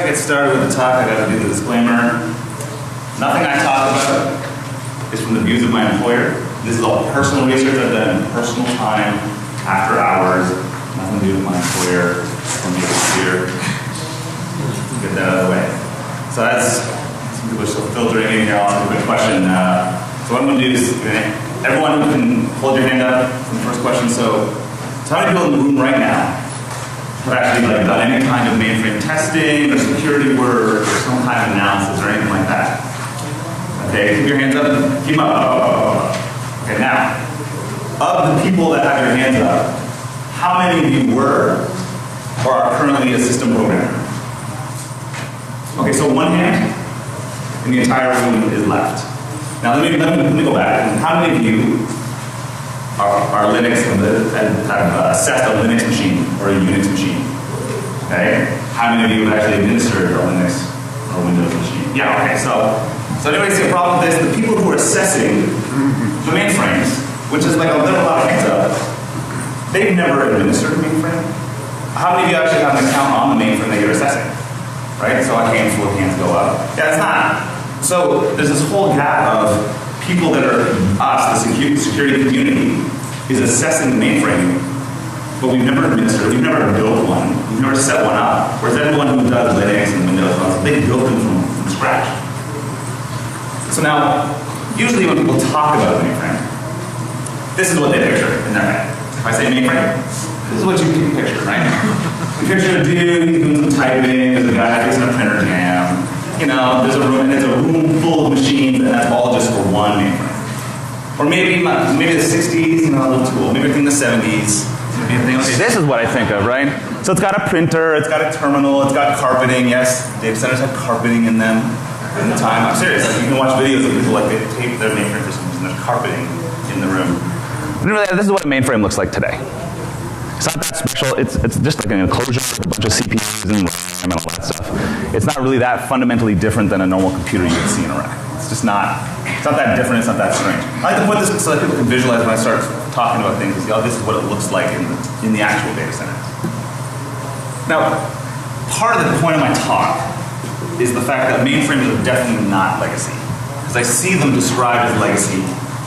to get started with the talk, I got to do the disclaimer. Nothing I talk about is from the views of my employer. This is all personal research I've done in personal time, after hours. Nothing to do with my employer or me here. Get that out of the way. So that's, some people are still filtering in here. I'll ask a quick question. So what I'm going to do is, everyone can hold your hand up for the first question. So how many people in the room right now have actually done any kind of mainframe testing or security work or some kind of analysis or anything like that? Okay, keep your hands up. Keep them up. Okay, now, of the people that have your hands up, how many of you were or are currently a system programmer? Okay, so one hand in the entire room is left. Now let me go back. How many of you are Linux and have assessed a Linux machine or a Unix machine? Okay? How many of you have actually administered a Linux or Windows machine? Yeah, okay, so anybody see a problem with this? The people who are assessing the mainframes, which is like a little lot of hands up, they've never administered a mainframe. How many of you actually have an account on the mainframe that you're assessing? Right? So a handful of hands go up. Yeah, it's not. So there's this whole gap of people that are us, the security community, is assessing the mainframe, but we've never administered, we've never built one, we've never set one up. Whereas everyone who does Linux and Windows, they built them from scratch. So now, usually when people talk about a mainframe, this is what they picture in their head. If I say mainframe, this is what you can picture, right? You picture a dude, he's doing some typing, there's a guy fixing a printer jam. You know, there's a room full of machines, and that's all just for one mainframe. Or maybe the 60s, a little too old. Maybe in the 70s. Okay, this is what I think of, right? So it's got a printer, it's got a terminal, it's got carpeting. Yes, data centers have carpeting in them in the time. I'm serious. Like, you can watch videos of people they tape their mainframe for some reason. There's carpeting in the room. This is what a mainframe looks like today. It's not that special. It's just like an enclosure with a bunch of CPUs and RAM and all that stuff. It's not really that fundamentally different than a normal computer you would see in a rack. It's just not. It's not that different. It's not that strange. I like to put this so that people can visualize when I start talking about things. Oh, this is what it looks like in the actual data center. Now, part of the point of my talk is the fact that mainframes are definitely not legacy, because I see them described as legacy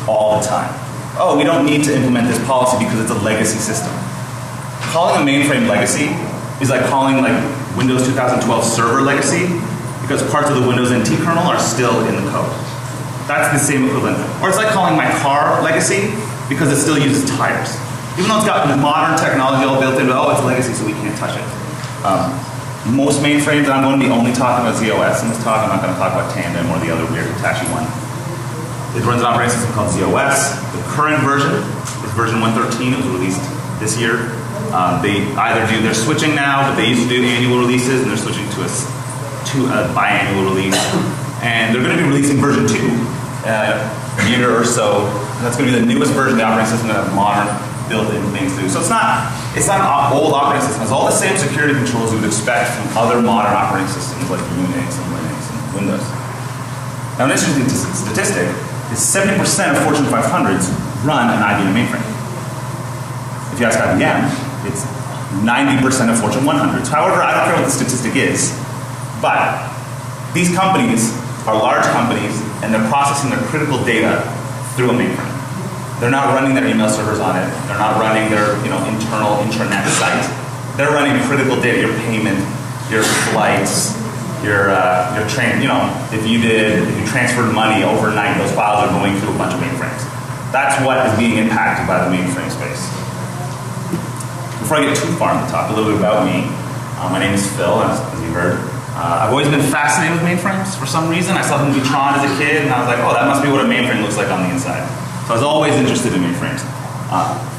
all the time. Oh, we don't need to implement this policy because it's a legacy system. Calling a mainframe legacy is like calling Windows 2012 server legacy because parts of the Windows NT kernel are still in the code. That's the same equivalent. Or it's like calling my car legacy because it still uses tires. Even though it's got modern technology all built into it, it's legacy so we can't touch it. Most mainframes, and I'm going to be only talking about ZOS in this talk, I'm not going to talk about Tandem or the other weird Hitachi one. It runs an operating system called ZOS. The current version is version 113. It was released this year. They're switching now, but they used to do annual releases, and they're switching to a biannual release. And they're going to be releasing version 2 a year or so. And that's going to be the newest version of the operating system that have modern built-in things to do. So it's not an old operating system. It's all the same security controls you would expect from other modern operating systems like Unix and Linux and Windows. Now, an interesting statistic is 70% of Fortune 500s run an IBM mainframe. If you ask IBM, it's 90% of Fortune 100s. However, I don't care what the statistic is, but these companies are large companies and they're processing their critical data through a mainframe. They're not running their email servers on it. They're not running their internal intranet site. They're running critical data, your payment, your flights, your train. If you transferred money overnight, those files are going through a bunch of mainframes. That's what is being impacted by the mainframe space. Before I get too far into the talk, a little bit about me. My name is Phil, as you heard. I've always been fascinated with mainframes for some reason. I saw the movie Tron as a kid, and I was like, that must be what a mainframe looks like on the inside. So I was always interested in mainframes.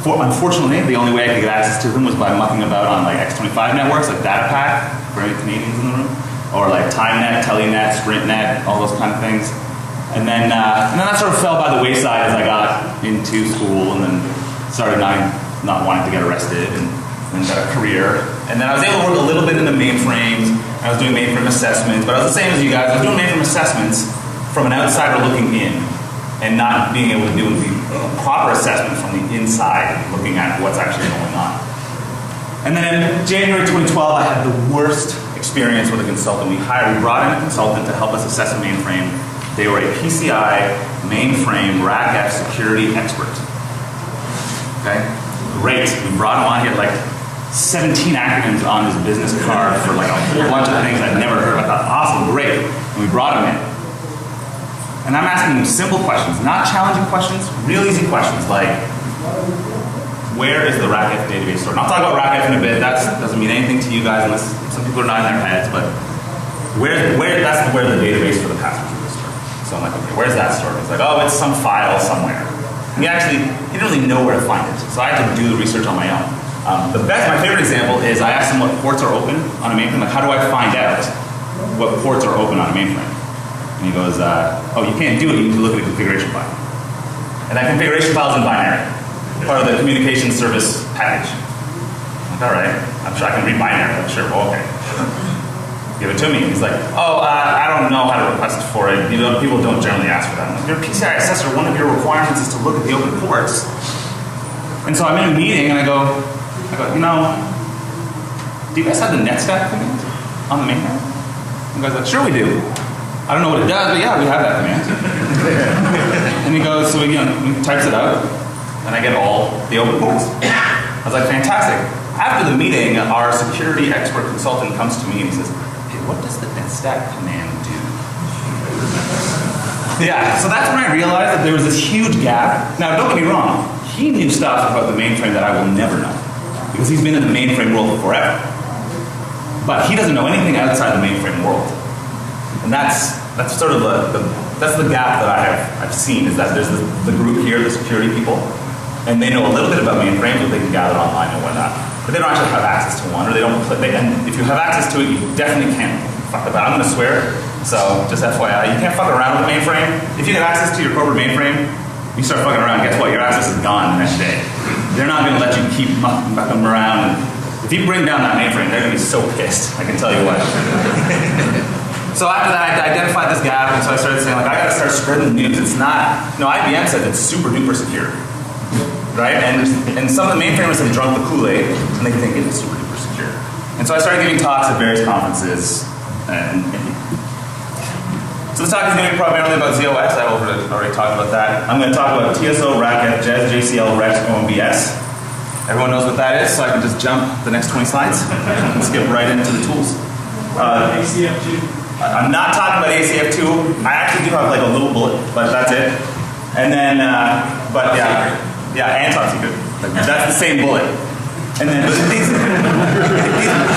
Unfortunately, the only way I could get access to them was by mucking about on X25 networks, like DataPack, for any Canadians in the room, or TimeNet, Telenet, SprintNet, all those kind of things. And then that sort of fell by the wayside as I got into school, and then started not wanting to get arrested, and then got a career. And then I was able to work a little bit into mainframes. I was doing mainframe assessments, but I was the same as you guys. I was doing mainframe assessments from an outsider looking in, and not being able to do the proper assessment from the inside, looking at what's actually going on. And then in January 2012, I had the worst experience experience with a consultant. We brought in a consultant to help us assess a mainframe. They were a PCI mainframe BlackHat security expert. Okay, great. We brought him on. He had like 17 acronyms on his business card for like a whole bunch of things I'd never heard of. I thought, awesome, great. And we brought him in. And I'm asking him simple questions, not challenging questions, real easy questions like, where is the BlackHat database stored? And I'll talk about BlackHat in a bit. That doesn't mean anything to you guys unless some people are nodding their heads, but that's where the database for the password is stored. So I'm like, okay, where's that stored? He's like, oh, it's some file somewhere. He didn't really know where to find it, so I had to do the research on my own. My favorite example is I asked him what ports are open on a mainframe. Like, how do I find out what ports are open on a mainframe? And he goes, oh, you can't do it. You need to look at the configuration file. And that configuration file is in binary, part of the communication service package. I'm like, all right, I'm sure I can read binary. I'm sure, well, okay. Give it to me. He's like, oh, I don't know how to request for it. People don't generally ask for that. I'm like, you're a PCI assessor. One of your requirements is to look at the open ports. And so I'm in a meeting and I go, do you guys have the netstack command on the mainframe? And the guy's like, sure we do. I don't know what it does, but yeah, we have that command. And he goes, so he types it out, and I get all the open ports. I was like, fantastic. After the meeting, our security expert consultant comes to me and he says, hey, what does the netstack command do? Yeah, so that's when I realized that there was this huge gap. Now, don't get me wrong. He knew stuff about the mainframe that I will never know, because he's been in the mainframe world forever. But he doesn't know anything outside the mainframe world. And that's sort of the gap that I've seen, is that there's the group here, the security people, and they know a little bit about mainframes, but they can gather online and whatnot. But they don't actually have access to one, or they don't. And if you have access to it, you definitely can't fuck about. I'm going to swear. So just FYI, you can't fuck around with a mainframe. If you get access to your corporate mainframe, you start fucking around. Guess what? Your access is gone the next day. They're not going to let you keep fucking around. And if you bring down that mainframe, they're going to be so pissed. I can tell you what. So after that, I identified this gap, and so I started saying, like, I got to start spreading the news. It's not. IBM said it's super duper secure, right? And some of the mainframers have drunk the Kool-Aid, and they think it's super duper secure. And so I started giving talks at various conferences. So this talk is going to be primarily about ZOS. I've already talked about that. I'm going to talk about TSO, BlackHat, JES, JCL, REX, OMBS. Everyone knows what that is, so I can just jump the next 20 slides and skip right into the tools. ACF2. I'm not talking about ACF2. I actually do have like a little bullet, but that's it. And then, but yeah, and top secret. That's the same bullet. And then,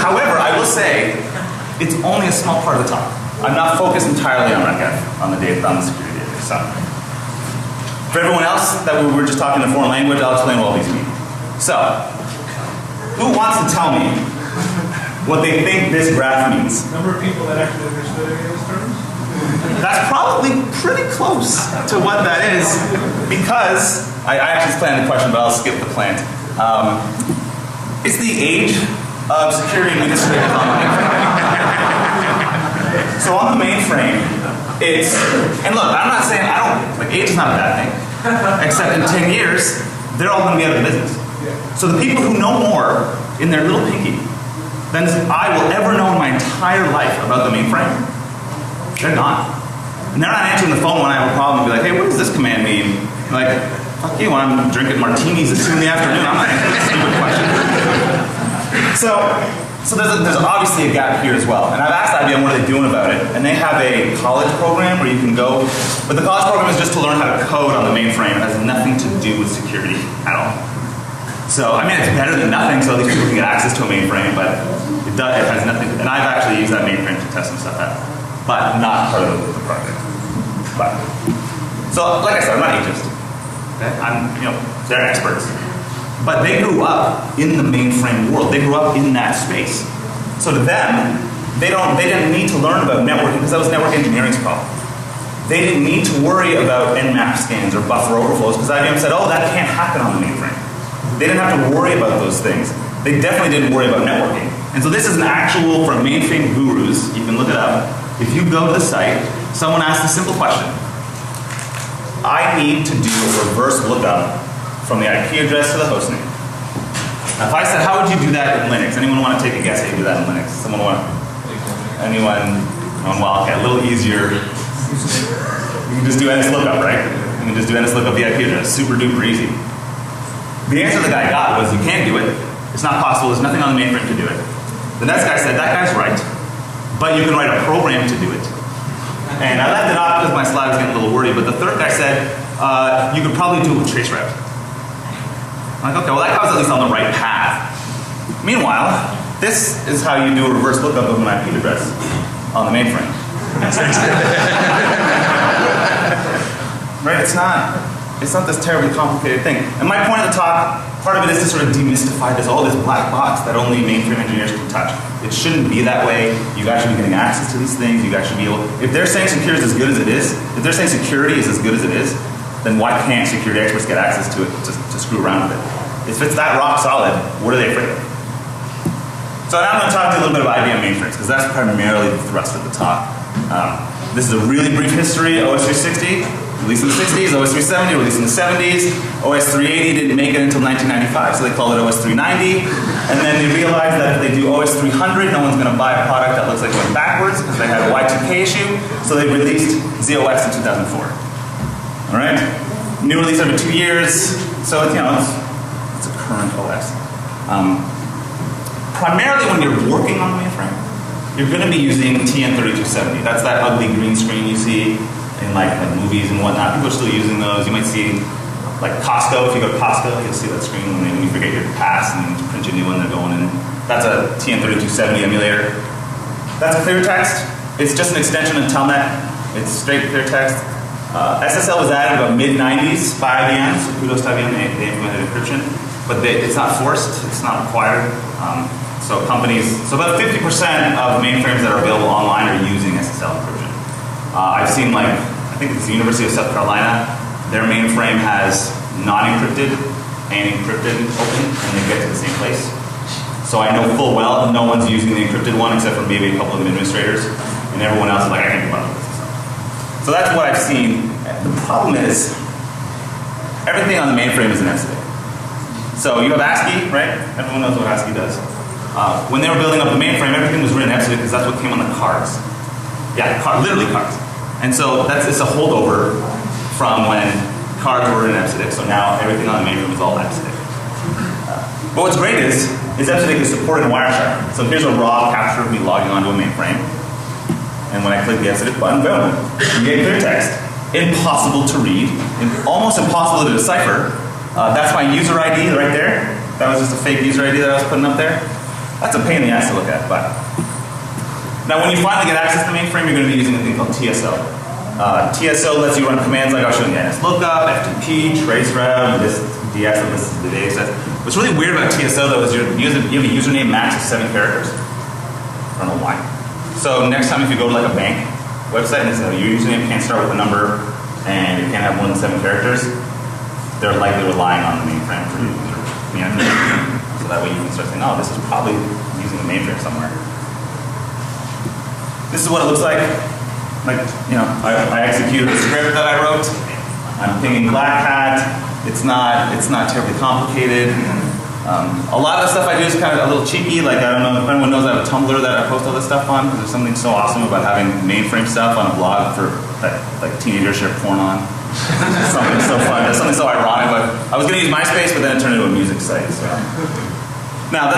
however, I will say, it's only a small part of the talk. I'm not focused entirely on BlackHat, on the security data. So, for everyone else that we were just talking in a foreign language, I'll explain what all these mean. So, who wants to tell me what they think this graph means? Number of people that actually understood any of those terms? That's probably pretty close to what that is, because I actually planned the question, but I'll skip the plant. It's the age of security administrators on the mainframe. So on the mainframe, and look, I'm not saying, age is not a bad thing, except in 10 years, they're all going to be out of business. So the people who know more in their little pinky than I will ever know in my entire life about the mainframe, they're gone. And they're not answering the phone when I have a problem and be like, hey, what does this command mean? Like, fuck you, when I'm drinking martinis at 2 in the afternoon, I'm not answering a stupid question. So there's obviously a gap here as well. And I've asked IBM what are they doing about it. And they have a college program where you can go, but the college program is just to learn how to code on the mainframe. It has nothing to do with security at all. So, I mean, it's better than nothing, so at least people can get access to a mainframe, but it has nothing, and I've actually used that mainframe to test some stuff out, but not part of the project. But, so, like I said, I'm not ageist. Okay? They're experts. But they grew up in the mainframe world. They grew up in that space. So to them, they didn't need to learn about networking, because that was network engineering's problem. They didn't need to worry about nmap scans or buffer overflows, because IBM said, oh, that can't happen on the mainframe. They didn't have to worry about those things. They definitely didn't worry about networking. And so this is an actual, from mainframe gurus, you can look it up. If you go to the site, someone asked a simple question. I need to do a reverse lookup from the IP address to the hostname. Now if I said, how would you do that in Linux? Anyone want to take a guess how you do that in Linux? Someone want to? Anyone on Wildcat? A little easier. You can just do NSLOOKUP, right? You can just do NSLOOKUP VIP address. Super duper easy. The answer the guy got was you can't do it. It's not possible. There's nothing on the mainframe to do it. The next guy said that guy's right, but you can write a program to do it. And I left it off because my slide was getting a little wordy, but the third guy said you could probably do it with traceroute. I'm like, okay, well that guy was at least on the right path. Meanwhile, this is how you do a reverse lookup of an IP address on the mainframe. Right? It's not this terribly complicated thing. And my point of the talk, part of it is to sort of demystify this black box that only mainframe engineers can touch. It shouldn't be that way. You guys should be getting access to these things. You guys should be able, if they're saying security is as good as it is, if they're saying security is as good as it is, then why can't security experts get access to it to screw around with it? If it's that rock solid, what are they afraid of? So now I'm going to talk to you a little bit about IBM mainframes, because that's primarily the thrust of the talk. This is a really brief history. OS 360, released in the 60s. OS 370, released in the 70s. OS 380 didn't make it until 1995, so they called it OS 390. And then they realized that if they do OS 300, no one's going to buy a product that looks like it went backwards, because they had a Y2K issue. So they released ZOS in 2004. All right? New release every 2 years. So it's, it's a current OS. Primarily when you're working on the mainframe, you're going to be using TN3270. That's that ugly green screen you see in like movies and whatnot. People are still using those. You might see like Costco. If you go to Costco, you'll see that screen when you forget your pass and you print your new one, they're going in. That's a TN3270 emulator. That's clear text. It's just an extension of Telnet. It's straight clear text. SSL was added about mid-90s by IBM, so kudos to IBM, they implemented encryption. But it's not forced, it's not required. So about 50% of mainframes that are available online are using SSL encryption. I've seen I think it's the University of South Carolina, their mainframe has non-encrypted and encrypted open, and they get to the same place. So I know full well no one's using the encrypted one except for maybe a couple of administrators, and everyone else is like, I can't do about this. So that's what I've seen. The problem is, everything on the mainframe is an FSID. So you have ASCII, right? Everyone knows what ASCII does. When they were building up the mainframe, everything was written in FSID because that's what came on the cards. Yeah, literally cards. And so it's a holdover from when cards were in FSID. So now everything on the mainframe is all FSID. But what's great is FSID is supported in Wireshark. So here's a raw capture of me logging onto a mainframe. And when I click the FSID button, boom, you get clear text. Impossible to read, almost impossible to decipher. That's my user ID right there. That was just a fake user ID that I was putting up there. That's a pain in the ass to look at, but. Now when you finally get access to the mainframe, you're going to be using a thing called TSO. TSO lets you run commands like I'll show you NSLOOKUP, FTP, traceroute, this DX, and this is the data set. What's really weird about TSO though is you have a username max of 7 characters. I don't know why. So next time if you go to like a bank website and say your username can't start with a number and it can't have more than 7 characters, they're likely relying on the mainframe for your user. So that way you can start saying, oh, this is probably using the mainframe somewhere. This is what it looks like. I executed a script that I wrote. I'm pinging BlackHat. It's not terribly complicated. A lot of the stuff I do is kind of a little cheeky. Like, I don't know if anyone knows I have a Tumblr that I post all this stuff on, because there's something so awesome about having mainframe stuff on a blog for like teenagers share porn on. Something so fun. There's something so ironic. But I was going to use MySpace, but then it turned into a music site. So. Now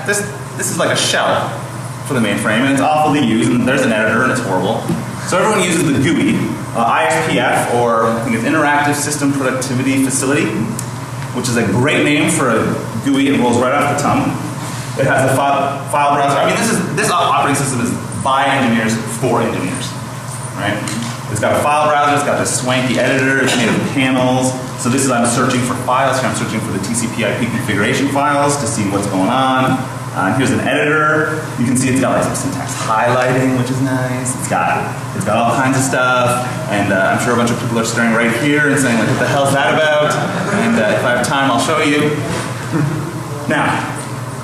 this is like a shell for the mainframe, and it's awfully used. And there's an editor, and it's horrible. So everyone uses the GUI, ISPF, or I think it's Interactive System Productivity Facility, which is a great name for a GUI. It rolls right off the tongue. It has a file browser. I mean, this operating system is by engineers for engineers, right? It's got a file browser. It's got this swanky editor. It's made of panels. So this is I'm searching for files. Here I'm searching for the TCP/IP configuration files to see what's going on. Here's an editor. You can see it's got like some syntax highlighting, which is nice. It's got all kinds of stuff, and I'm sure a bunch of people are staring right here and saying, like, what the hell's that about? And if I have time, I'll show you. Now,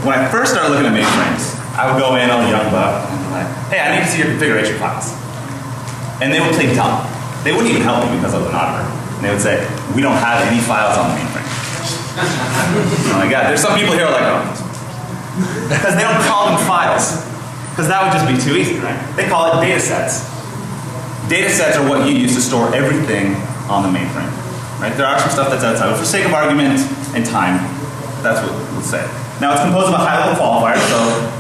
when I first started looking at mainframes, I would go in, all young buck, and be like, hey, I need to see your configuration files. And they would play dumb. They wouldn't even help me because I was an auditor. And they would say, we don't have any files on the mainframe. Oh my God, there's some people here who are like, oh. Because they don't call them files. because that would just be too easy, right? They call it data sets. Data sets are what you use to store everything on the mainframe, right? There are some stuff that's outside, but for sake of argument and time, that's what we'll say. Now it's composed of a high-level qualifier,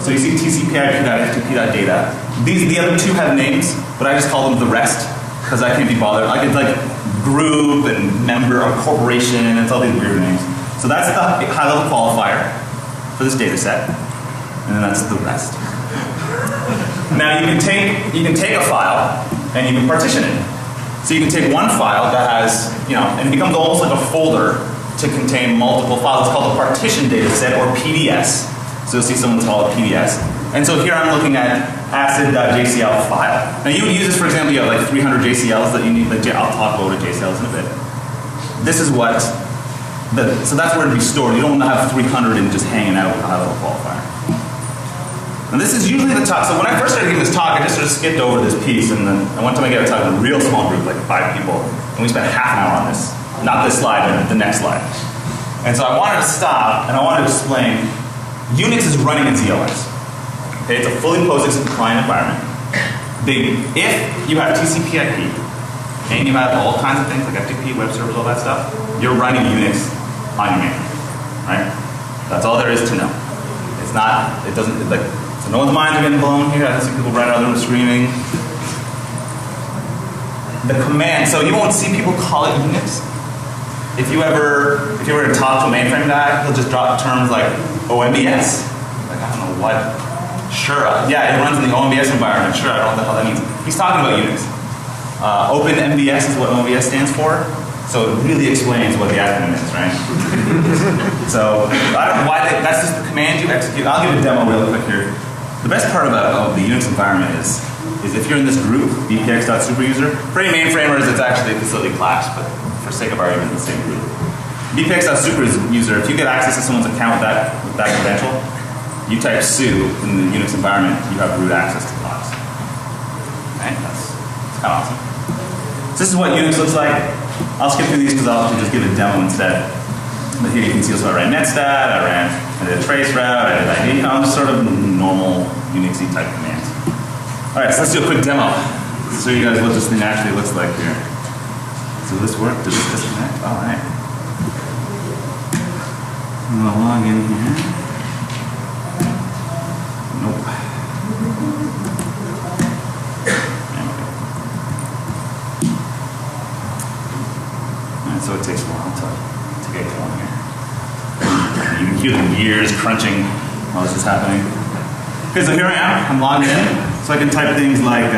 so you see TCP/IP.FTP.data. The other two have names, but I just call them the rest, because I can't be bothered. I could like group and member or corporation, and it's all these weird names. So that's the high-level qualifier for this data set, and then that's the rest. Now you can take a file and you can partition it. So you can take one file that has, and it becomes almost like a folder to contain multiple files. It's called a partition data set, or PDS. So you'll see someone's called a PDS. And so here I'm looking at acid.jcl file. Now you would use this, for example, you have like 300 JCLs that you need. I'll talk about JCLs in a bit. This is what, so that's where it'd be stored. You don't want to have 300 and just hanging out with a high-level qualifier. And this is usually the talk. So when I first started giving this talk, I just sort of skipped over this piece, and then one time I gave a talk with a real small group, like 5 people, and we spent half an hour on this. Not this slide, but the next slide. And so I wanted to stop, and I wanted to explain, Unix is running in ZOS. Okay, it's a fully POSIX compliant environment. If you have TCP/IP, and you have all kinds of things like FTP, web servers, all that stuff, you're running Unix on your mainframe, right? That's all there is to know. It's not, it doesn't, so no one's minds are getting blown here. I see people right out there screaming. The command, so you won't see people call it Unix. If you were to talk to a mainframe guy, he'll just drop terms like OMBS. Like, I don't know what. Sure, yeah, it runs in the OMBS environment. Sure, I don't know what the hell that means. He's talking about Unix. OpenMBS is what OMBS stands for. So it really explains what the acronym is, right? So I don't know why that's just the command you execute. I'll give a demo real quick here. The best part about the Unix environment is if you're in this group, bpx.superuser, for any mainframers, it's actually a facility class, but for sake of argument, it's the same group. bpx.superuser, if you get access to someone's account with that credential, you type su in the Unix environment, you have root access to the box. Right? That's kind of awesome. So this is what Unix looks like. I'll skip through these because I'll just give a demo instead. But here you can see, so I ran netstat, I did a trace route, I did ID, just sort of normal Unixy type commands. All right, so let's do a quick demo. So you guys what this thing actually looks like here. So this work, does this disconnect? All right. I'm gonna log in here. Nope. And so it takes a while to get going here. You can hear the gears crunching while this is happening. Okay, so here I am. I'm logged in. So I can type things like,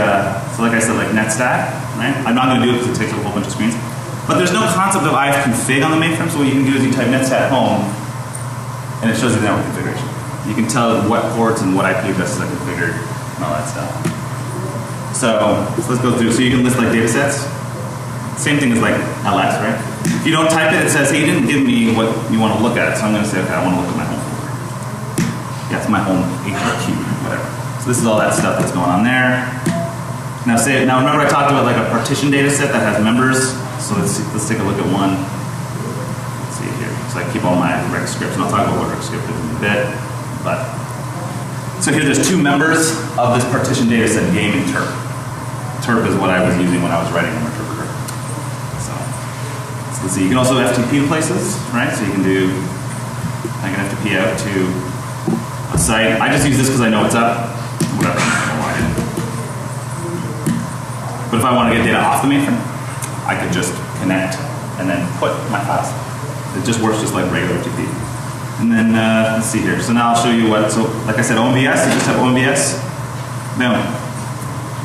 so like I said, like netstat, right? I'm not going to do it because it takes up a whole bunch of screens. But there's no concept of ifconfig on the mainframe, so what you can do is you type netstat home, and it shows you the network configuration. You can tell what ports and what IP addresses are configured, and all that stuff. So let's go through. So you can list like data sets. Same thing as like ls, right? If you don't type it, it says, hey, you didn't give me what you want to look at, so I'm going to say, okay, I want to look at my home folder. Yeah, it's my home HRQ, whatever. So this is all that stuff that's going on there. Now remember I talked about like a partition data set that has members. So let's take a look at one. Let's see here. So I keep all my rec scripts, and I'll talk about what rec script is in a bit. But so here there's 2 members of this partition data set, game and terp. Terp is what I was using when I was writing the interpreter. So let's see. You can also FTP places, right? So you can do, I can FTP out to a site. I just use this because I know it's up. Whatever. I don't know why I didn't. But if I want to get data off the mainframe, I could just connect and then put my files. It just works just like regular FTP. And then let's see here. So now I'll show you what. So like I said, OMBS. You just have OMBS. Boom.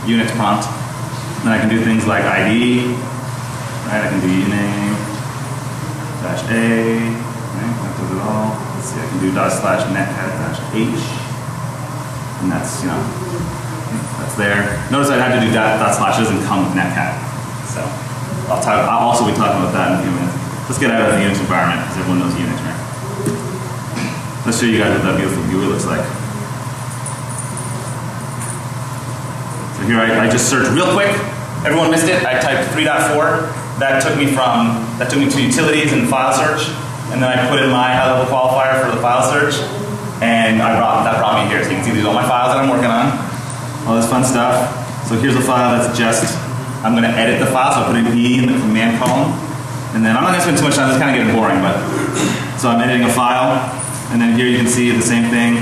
Unix prompt. Then I can do things like ID. Right. I can do uname -a. Right. That does it all. Let's see. I can do /netcat-h. And that's, that's there. Notice I had to do // it doesn't come with netcat. So I'll also be talking about that in a few minutes. Let's get out of the Unix environment because everyone knows Unix, right? Let's show you guys what that beautiful viewer looks like. So here I just searched real quick. Everyone missed it. I typed 3.4. That took me to utilities and file search. And then I put in my high-level qualifier for the file search. And that brought me here. So you can see these are all my files that I'm working on. All this fun stuff. So here's a file that's just, I'm going to edit the file, so I'll put an E in the command column. And then I'm not going to spend too much time, this is kind of getting boring, but. So I'm editing a file, and then here you can see the same thing,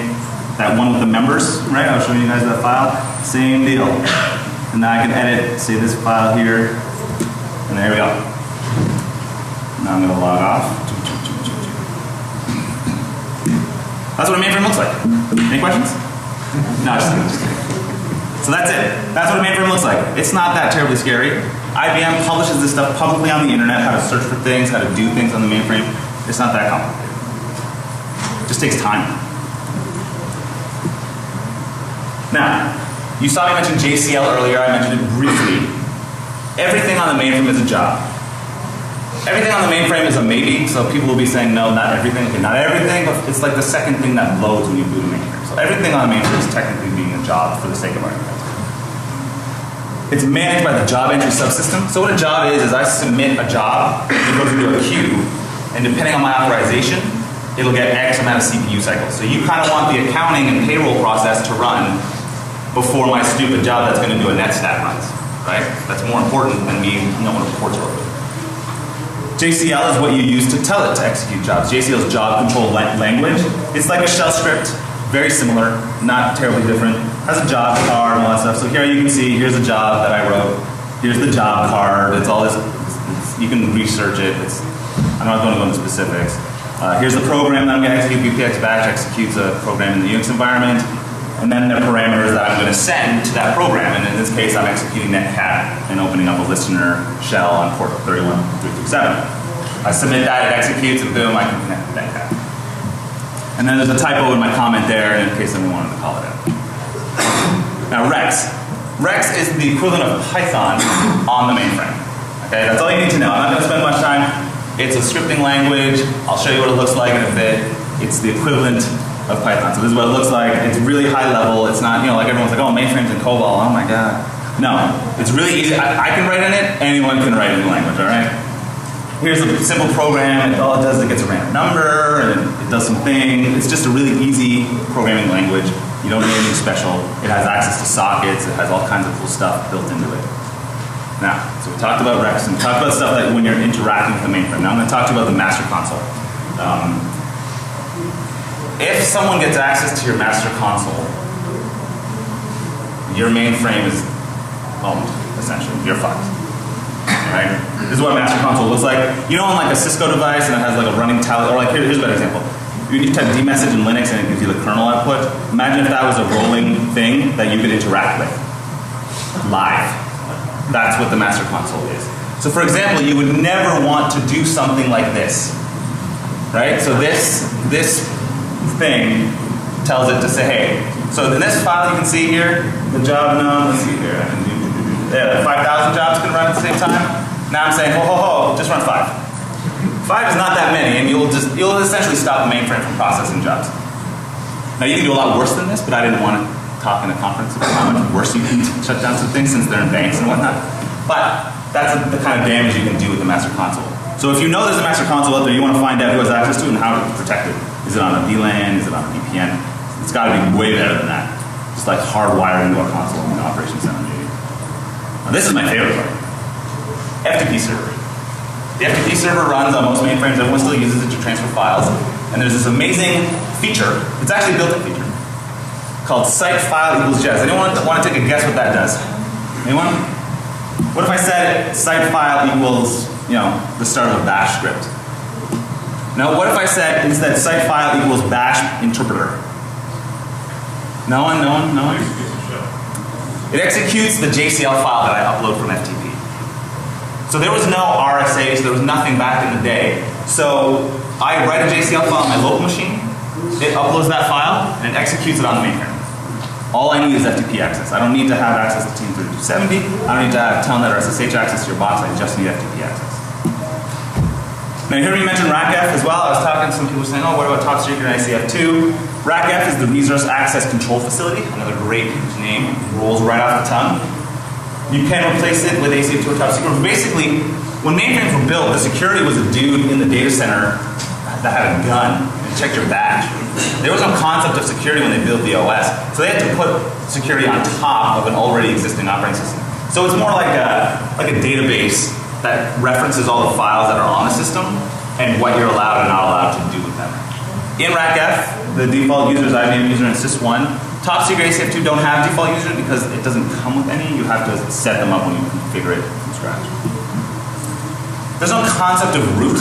that one with the members, right? I was showing you guys that file. Same deal. And now I can edit, say this file here, and there we go. Now I'm going to log off. That's what a mainframe looks like. Any questions? No, just kidding. So that's it. That's what a mainframe looks like. It's not that terribly scary. IBM publishes this stuff publicly on the internet, how to search for things, how to do things on the mainframe. It's not that complicated. It just takes time. Now, you saw me mention JCL earlier. I mentioned it briefly. Everything on the mainframe is a job. Everything on the mainframe is a maybe, so people will be saying, no, not everything. Okay, not everything, but it's like the second thing that loads when you boot a mainframe. So everything on the mainframe is technically being a job for the sake of argument. It's managed by the job entry subsystem. So what a job is I submit a job, it goes into a queue, and depending on my authorization, it'll get X amount of CPU cycles. So you kind of want the accounting and payroll process to run before my stupid job that's going to do a netstat runs, right? That's more important than me knowing what reports are over. JCL is what you use to tell it to execute jobs. JCL is job control language. It's like a shell script, very similar, not terribly different. Has a job card and all that stuff. So here you can see, here's a job that I wrote. Here's the job card. It's all this, you can research it. I'm not going to go into specifics. Here's the program that I'm going to execute. BPX batch executes a program in the Unix environment. And then the parameters that I'm going to send to that program. And in this case, I'm executing netcat and opening up a listener shell on port 31327. I submit that, it executes, and boom, I can connect to netcat. And then there's a typo in my comment there, in case anyone wanted to call it out. Now, Rex. Rex is the equivalent of Python on the mainframe. Okay, that's all you need to know. I'm not going to spend much time. It's a scripting language. I'll show you what it looks like in a bit. It's the equivalent of Python. So this is what it looks like. It's really high level. It's not, like everyone's like, oh, mainframes and COBOL. Oh my God. No, it's really easy. I can write in it. Anyone can write in the language, all right? Here's a simple program. All it does is it gets a random number, and it does some thing. It's just a really easy programming language. You don't need anything special. It has access to sockets. It has all kinds of cool stuff built into it. Now, so we talked about Rex, and we talked about stuff like when you're interacting with the mainframe. Now I'm going to talk to you about the master console. If someone gets access to your master console, your mainframe is owned, essentially. You're fucked. Right? This is what a master console looks like. You know, on like a Cisco device, and it has like a running tally, or like here's a better example. You type dmessage in Linux, and it gives you the kernel output. Imagine if that was a rolling thing that you could interact with live. That's what the master console is. So, for example, you would never want to do something like this, right? So this thing tells it to say, hey. So in this file, you can see here the job node. Let's see here. 5,000 jobs can run at the same time. Now I'm saying, ho, just run 5. 5 is not that many, and you'll essentially stop the mainframe from processing jobs. Now you can do a lot worse than this, but I didn't want to talk in a conference about how much worse you can shut down some things since they're in banks and whatnot. But that's the kind of damage you can do with the master console. So if you know there's a master console out there, you want to find out who has access to it and how to protect it. Is it on a VLAN? Is it on a VPN? It's got to be way better than that. Just like hardwired into a console in the operations center. Now this is my favorite part. FTP server. The FTP server runs on most mainframes. Everyone still uses it to transfer files. And there's this amazing feature. It's actually a built-in feature called site file equals jazz. Anyone want to take a guess what that does? Anyone? What if I said site file equals, the start of a bash script? Now, what if I said instead site file equals bash interpreter? No one? It executes the JCL file that I upload from FTP. So there was no RSAs, there was nothing back in the day. So I write a JCL file on my local machine, it uploads that file, and it executes it on the mainframe. All I need is FTP access. I don't need to have access to Team 3270. I don't need to have Telnet or SSH access to your box. I just need FTP access. Now you heard me mention RACF as well. I was talking to some people saying, oh, what about Top Secret and ICF2? RACF is the Resource Access Control Facility. Another great name. Rolls right off the tongue. You can replace it with ACF2 or Top Secret. Basically, when mainframes were built, the security was a dude in the data center that had a gun in checked your badge. There was no concept of security when they built the OS, so they had to put security on top of an already existing operating system. So it's more like a database that references all the files that are on the system and what you're allowed and not allowed to do with them. In RACF, the default user is IBM user and sys1. Top secret ACF2 don't have default users because it doesn't come with any. You have to set them up when you configure it from scratch. There's no concept of root,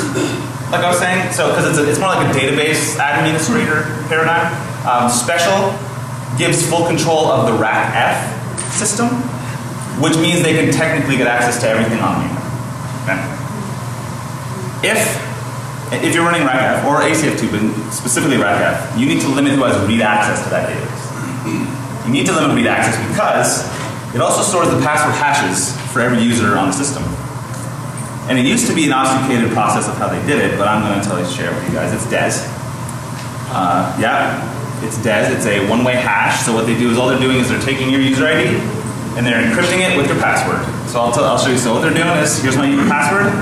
like I was saying, so because it's more like a database administrator paradigm. Special gives full control of the RACF system, which means they can technically get access to everything on the mainframe. Okay? If you're running RACF or ACF2, but specifically RACF, you need to limit who has read access to that database. You need to limit read access because it also stores the password hashes for every user on the system. And it used to be an obfuscated process of how they did it, but I'm going to share with you guys. It's DES. Yeah, it's DES. It's a one-way hash. So what they do is all they're doing is they're taking your user ID and they're encrypting it with your password. So I'll show you. So what they're doing is, here's my user password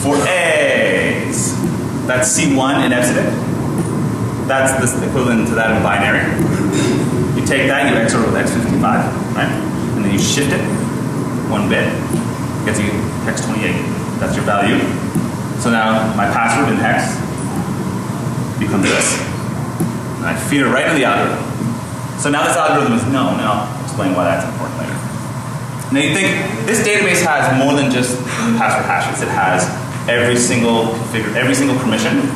for A's. That's C1 in EBCDIC. That's the equivalent to that in binary. You take that, you XOR with X55, right? And then you shift it 1 bit, gets you hex 28. That's your value. So now my password in hex becomes this. And I feed it right into the algorithm. So now this algorithm is known, and I'll explain why that's important later. Now you think this database has more than just password hashes. It has every single permission,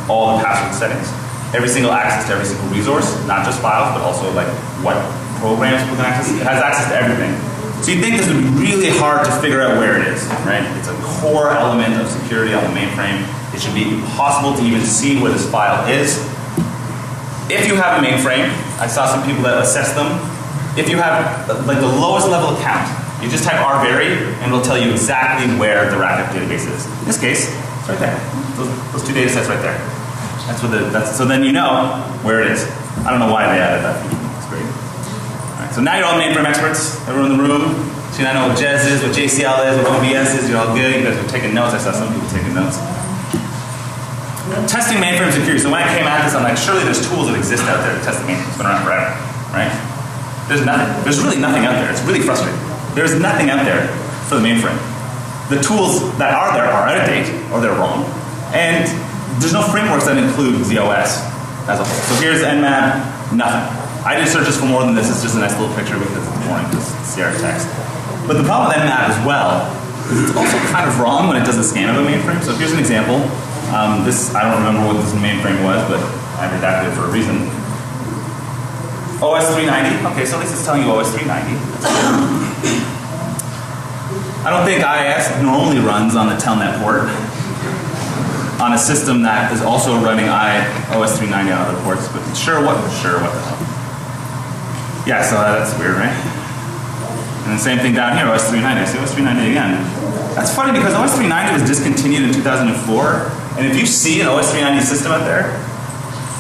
all the password settings, every single access to every single resource, not just files, but also like what programs people can access. It has access to everything. So you'd think this would be really hard to figure out where it is, right? It's a core element of security on the mainframe. It should be impossible to even see where this file is. If you have a mainframe, I saw some people that assess them. If you have like the lowest level account, you just type rvary and it'll tell you exactly where the RACF database is. In this case, it's right there. Those two data sets right there. So then you know where it is. I don't know why they added that feature. It's great. All right, so now you're all mainframe experts. Everyone in the room. So you now know what JES is, what JCL is, what OBS is. You're all good. You guys are taking notes. I saw some people taking notes. Testing mainframe security. So when I came at this, I'm like, surely there's tools that exist out there to test the mainframe. It's been around forever, right? There's nothing. There's really nothing out there. It's really frustrating. There's nothing out there for the mainframe. The tools that are there are out of date or they're wrong. And there's no frameworks that include the OS as a whole. So here's Nmap, nothing. I did searches for more than this. It's just a nice little picture because it's boring, just CR text. But the problem with Nmap as well is it's also kind of wrong when it does a scan of a mainframe. So here's an example. This, I don't remember what this mainframe was, but I redacted it for a reason. OS 390. Okay, so at least it's telling you OS 390. I don't think IIS normally runs on the telnet port on a system that is also running OS 390 on other ports, but sure, what the hell? Yeah, so that's weird, right? And the same thing down here, OS 390. I see OS 390 again. That's funny because OS 390 was discontinued in 2004. And if you see an OS 390 system out there,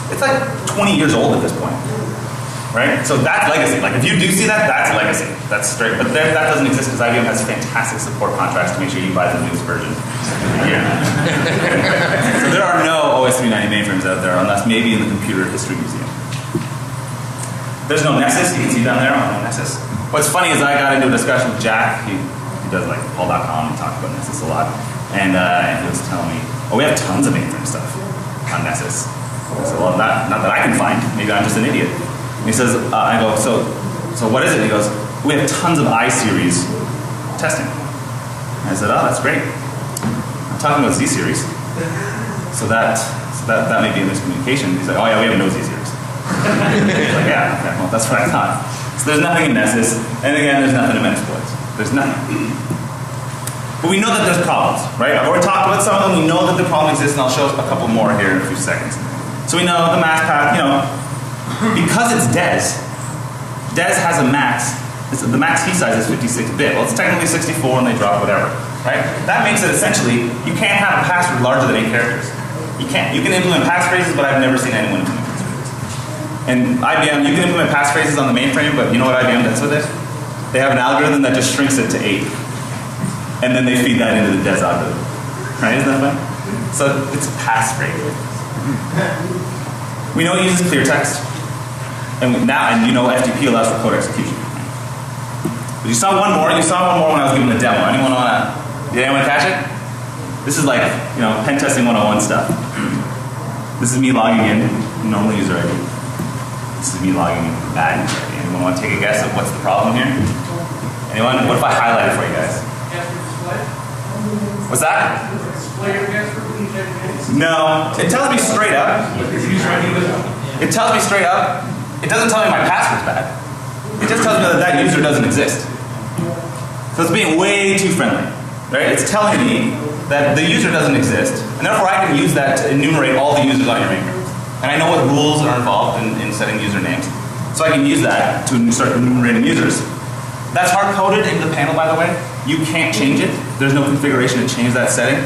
it's like 20 years old at this point, right? So that's legacy. Like if you do see that, that's legacy. That's straight. But that doesn't exist because IBM has fantastic support contracts to make sure you buy the newest version. Yeah. So there are no OS 390 mainframes out there unless maybe in the Computer History Museum. There's no Nessus. You can see down there on no Nessus. What's funny is I got into a discussion with Jack. He does like Paul.com and talks about Nessus a lot. And he was telling me, oh, we have tons of mainframe stuff on Nessus. I said, well, not that I can find. Maybe I'm just an idiot. And he says, I go, so what is it? And he goes, we have tons of I-series testing. And I said, oh, that's great. I'm talking about Z-series. So that may be a miscommunication. He's like, oh yeah, we have no Z-series. He's like, yeah, okay, well, that's what I thought. So there's nothing in Nessus. And again, there's nothing in Metasploits. There's nothing. But we know that there's problems, right? I've already talked about some of them. We know that the problem exists, and I'll show a couple more here in a few seconds. So we know the max path, because it's DES has a max, the max key size is 56-bit. Well, it's technically 64 and they drop whatever, right? That makes it essentially, you can't have a password larger than 8 characters. You can't. You can implement passphrases, but I've never seen anyone implement passphrases. And IBM, you can implement passphrases on the mainframe, but you know what IBM does with it? They have an algorithm that just shrinks it to 8. And then they feed that into the DES algorithm. Right? Isn't that fun? So it's a passphrase. We know it uses clear text, and you know FTP allows for code execution. But you saw one more when I was giving the demo. Did anyone catch it? This is like, pen testing 101 stuff. This is me logging in, normal user ID. This is me logging in, bad user ID. Anyone want to take a guess at what's the problem here? Anyone? What if I highlight it for you guys? What's that? No, it tells me straight up. It tells me straight up. It doesn't tell me my password's bad. It just tells me that user doesn't exist. So it's being way too friendly, right? It's telling me that the user doesn't exist, and therefore I can use that to enumerate all the users on your mainframe. And I know what rules are involved in setting usernames, so I can use that to start enumerating users. That's hard-coded into the panel, by the way. You can't change it. There's no configuration to change that setting.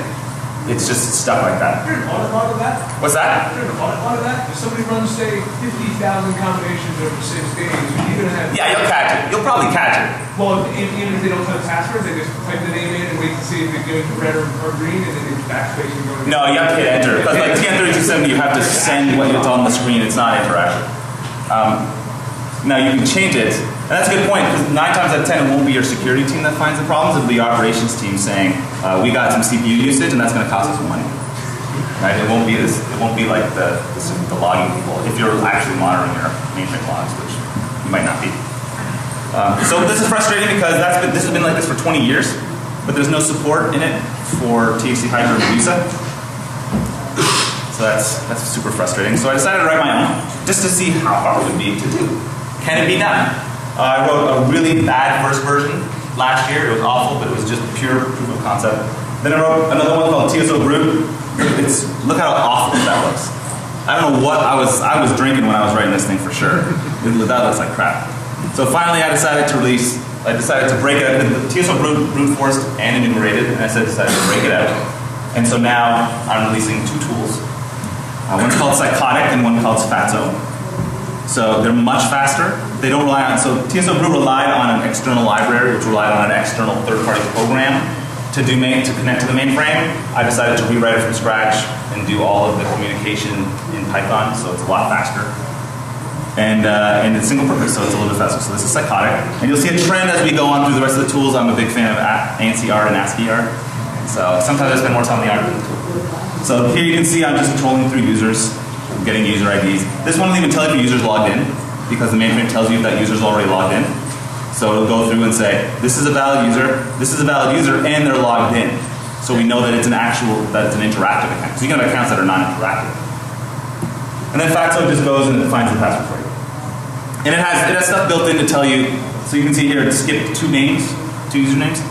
It's just stuff like that. Is there an audit log of that? What's that? Is there an audit log of that? If somebody runs, say, 50,000 combinations over 6 days, are you going to have... Yeah, you'll catch it. You'll probably catch it. Well, even if they don't have passwords, they just type the name in and wait to see if it goes to red or green, and then they backspace and go to... No, you have to hit enter. Because like TN3270, you have to send what's on the screen. It's not interaction. Now you can change it. And that's a good point, because 9 times out of 10, it won't be your security team that finds the problems. It'll be your operations team saying, we got some CPU usage, and that's going to cost us money. Right? It won't be this. It won't be like the logging people. If you're actually monitoring your mainframe logs, which you might not be. So this is frustrating because this has been like this for 20 years, but there's no support in it for THC Hyper and Visa. So that's super frustrating. So I decided to write my own, just to see how hard it would be to do. Can it be done? I wrote a really bad first version last year. It was awful, but it was just pure proof of concept. Then I wrote another one called TSO Brute. Look how awful that looks. I don't know what I was drinking when I was writing this thing for sure. That looks like crap. So finally I decided to break it up. The TSO brute forced and enumerated, and I decided to break it out. And so now I'm releasing 2 tools. One's called Psychotic and one called Fatso. So they're much faster. They don't rely on, so TSO Brew relied on an external library, which relied on an external third-party program to connect to the mainframe. I decided to rewrite it from scratch and do all of the communication in Python, so it's a lot faster. And it's single purpose, so it's a little bit faster. So this is Psychotic. And you'll see a trend as we go on through the rest of the tools. I'm a big fan of ANSI art and ASCII art. So sometimes I spend more time on the art than the tool. So here you can see I'm just trolling through users, getting user IDs. This one will even tell you if your user's logged in, because the mainframe tells you if that user's already logged in. So it'll go through and say, this is a valid user, and they're logged in. So we know that it's an interactive account. Because you can have accounts that are not interactive. And then Fatso just goes and it finds the password for you. And it has stuff built in to tell you, so you can see here, it skipped 2 usernames.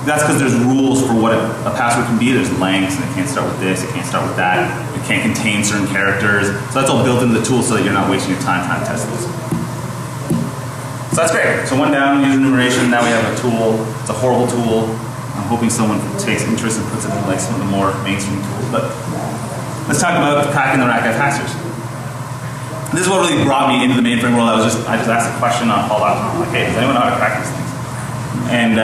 That's because there's rules for what a password can be. There's lengths, and it can't start with this, it can't start with that. It can't contain certain characters. So that's all built into the tool so that you're not wasting your time trying to test this. So that's great. So one down, user enumeration. Now we have a tool. It's a horrible tool. I'm hoping someone takes interest and puts it in like some of the more mainstream tools. But let's talk about cracking the BlackHat passwords. This is what really brought me into the mainframe world. I just asked a question on Paul.com. Like, hey, does anyone know how to crack these things? And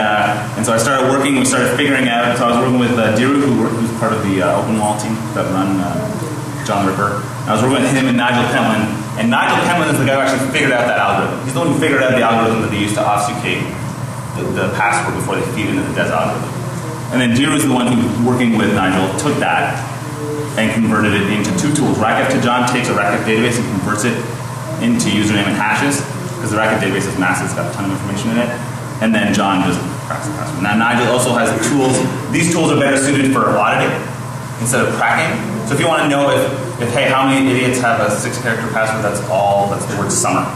so I started working. We started figuring out. So I was working with Diru, who's part of the OpenWall team that run John Ripper. I was working with him and Nigel Pentland. And Nigel Pentland is the guy who actually figured out that algorithm. He's the one who figured out the algorithm that they used to obfuscate the password before they feed into the DES algorithm. And then Diru is the one who, working with Nigel, took that and converted it into 2 tools. BlackHat to John takes a BlackHat database and converts it into username and hashes, because the BlackHat database is massive. It's got a ton of information in it. And then John just cracks the password. Now Nigel also has tools. These tools are better suited for auditing instead of cracking. So if you want to know if hey, how many idiots have a 6-character password, that's the word summer.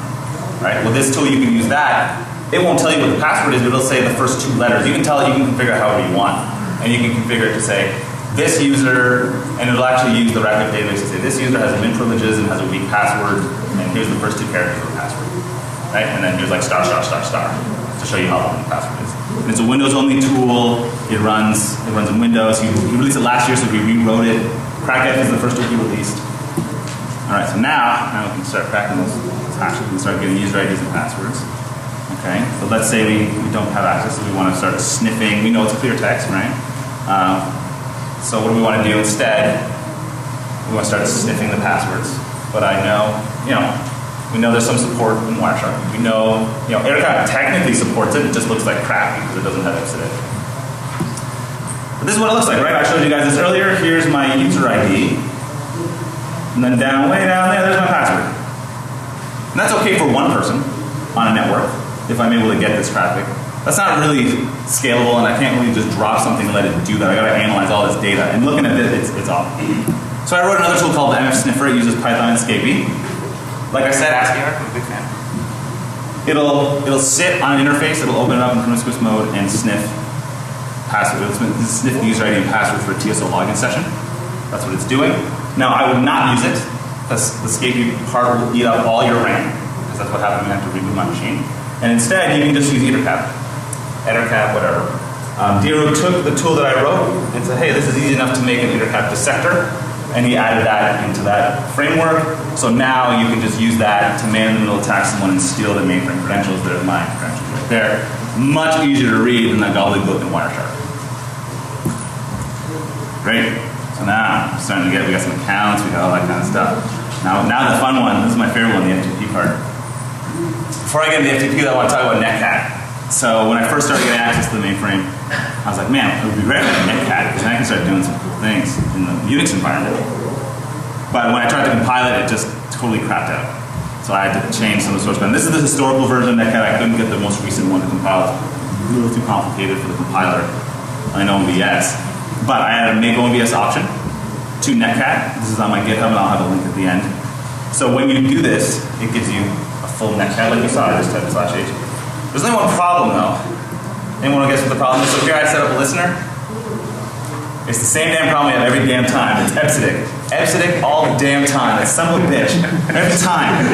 Right? With this tool you can use that. It won't tell you what the password is, but it'll say the first 2 letters. You can tell it, you can configure it however you want. And you can configure it to say, this user, and it'll actually use the BlackHat database to say, this user has admin privileges and has a weak password, and here's the first 2 characters of the password. Right? And then here's like ***** to show you how long the password is. And it's a Windows-only tool. It runs in Windows. He released it last year, so he rewrote it. BlackHat is the first tool he released. All right, so now we can start cracking those hashes. We can start getting user IDs and passwords. Okay, so let's say we don't have access, so we want to start sniffing. We know it's clear text, right? So what do we want to do instead? we want to start sniffing the passwords. But I know, we know there's some support in Wireshark. We know, AirCap technically supports it. It just looks like crap because it doesn't have Ipsidic. But this is what it looks like, right? I showed you guys this earlier. Here's my user ID. And then way down there, there's my password. And that's okay for one person on a network if I'm able to get this traffic. That's not really scalable, and I can't really just drop something and let it do that. I gotta analyze all this data. And looking at this, it's off. So I wrote another tool called MF Sniffer. It uses Python and Scapy. Like I said, ASCII art, I'm a big fan. It'll sit on an interface, it'll open it up in promiscuous mode and sniff password. It'll sniff the user ID and password for a TSO login session. That's what it's doing. Now I would not use it, because the Scapy part will eat up all your RAM, because that's what happens when I have to reboot my machine. And instead, you can just use EtherCap, whatever. Diro took the tool that I wrote and said, hey, this is easy enough to make an EtherCap dissector, and he added that into that framework. So now you can just use that to man-in-the-middle attack someone and steal the mainframe credentials. There's my credentials right there. Much easier to read than that gobbledygook in Wireshark. Great. So now, we got some accounts, we got all that kind of stuff. Now the fun one, this is my favorite one, the FTP part. Before I get into the FTP, I want to talk about netcat. So when I first started getting access to the mainframe, I was like, man, it would be great with netcat, because then I can start doing some cool things in the Unix environment. But when I tried to compile it, it just totally crapped out. So I had to change some of the source code. And this is the historical version of netcat. I couldn't get the most recent one to compile. It's a little too complicated for the compiler. I know OMVS. But I had a make OMVS option to netcat. This is on my GitHub, and I'll have a link at the end. So when you do this, it gives you a full netcat, like you saw. I just typed /h. There's only one problem, though. Anyone want to guess what the problem is? So here I set up a listener. It's the same damn problem we have every damn time. It's Ipsidic. Ipsidic all the damn time. That son of a bitch. Every time.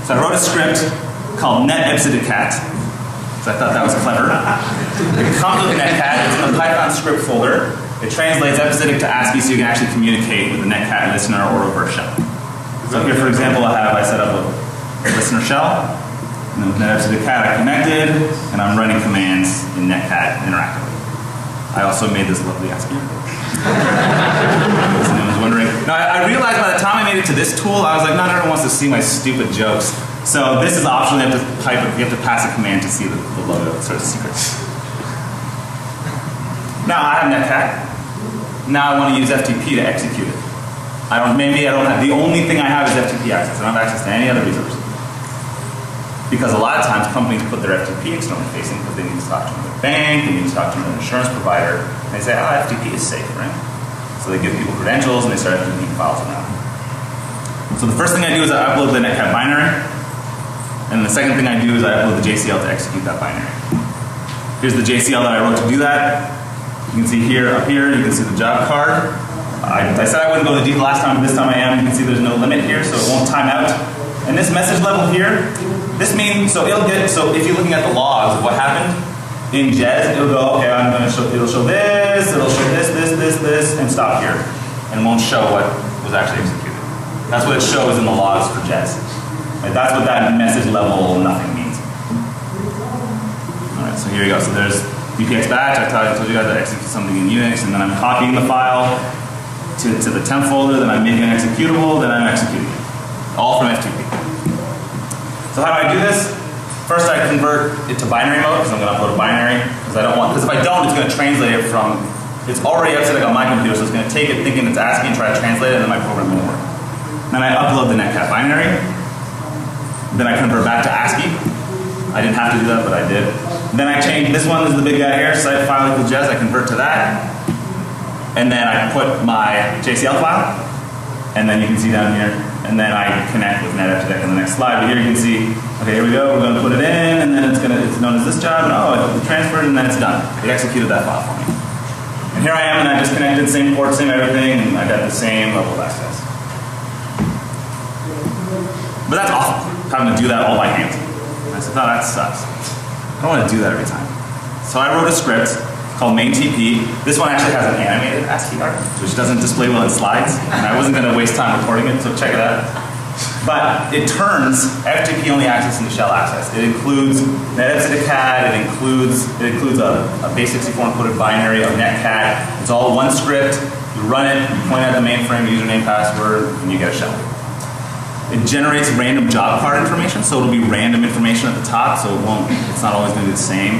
So I wrote a script called net_ipsidicat. So I thought that was clever. It comes with netcat. It's in the Python script folder. It translates Ipsidic to ASCII so you can actually communicate with the netcat listener or reverse shell. So here, for example, I set up a listener shell. And with net_ipsidicat I connected, and I'm running commands in netcat interactively. I also made this lovely ASCII. Someone was wondering. Now I realized by the time I made it to this tool, I was like, not everyone wants to see my stupid jokes. So this is optional. You have to pass a command to see the logo. It's sort of secret. Now I have netcat. Now I want to use FTP to execute it. Maybe I don't have. The only thing I have is FTP access. I don't have access to any other resource. Because a lot of times companies put their FTP externally facing because they need to talk to another bank, they need to talk to another insurance provider, and they say, FTP is safe, right? So they give people credentials and they start FTP files around. So the first thing I do is I upload the netcat binary, and the second thing I do is I upload the JCL to execute that binary. Here's the JCL that I wrote to do that. You can see here, up here, you can see the job card. I said I wouldn't go to deep last time, but this time I am. You can see there's no limit here, so it won't time out. And this message level here, this means, so if you're looking at the logs of what happened, in Jez, it'll go, okay, it'll show this, and stop here. And it won't show what was actually executed. That's what it shows in the logs for Jez. Right, that's what that message level nothing means. Alright, so here you go. So there's DPX batch. I told you guys to execute something in Unix, and then I'm copying the file to the temp folder, then I'm making an executable, then I'm executing it. All from FTP. So how do I do this? First I convert it to binary mode, because I'm going to upload a binary, because if I don't, it's going to translate it from, it's already Ipsidic on my computer, so it's going to take it thinking it's ASCII and try to translate it, and then my program won't work. Then I upload the netcat binary, then I convert back to ASCII. I didn't have to do that, but I did. Then I change, this one is the big guy here, site file equals Jez, I convert to that. And then I put my JCL file, and then you can see down here, and then I connect with net_ipsidic in the next slide. But here you can see, okay, here we go, we're going to put it in, and then it's known as this job, and it's transferred, and then it's done. It executed that file for me. And here I am, and I just connected, same port, same everything, and I got the same level of access. But that's awful, having to do that all by hand. I said, no, that sucks. I don't want to do that every time. So I wrote a script called maintp. This one actually has an animated ASCII art, which doesn't display well in slides. And I wasn't going to waste time recording it, so check it out. But it turns FTP only access into shell access. It includes net_ipsidicat, it includes a base 64 encoded binary of netcat. It's all one script. You run it, you point out the mainframe, username, password, and you get a shell. It generates random job card information, so it'll be random information at the top, so it's not always going to be the same.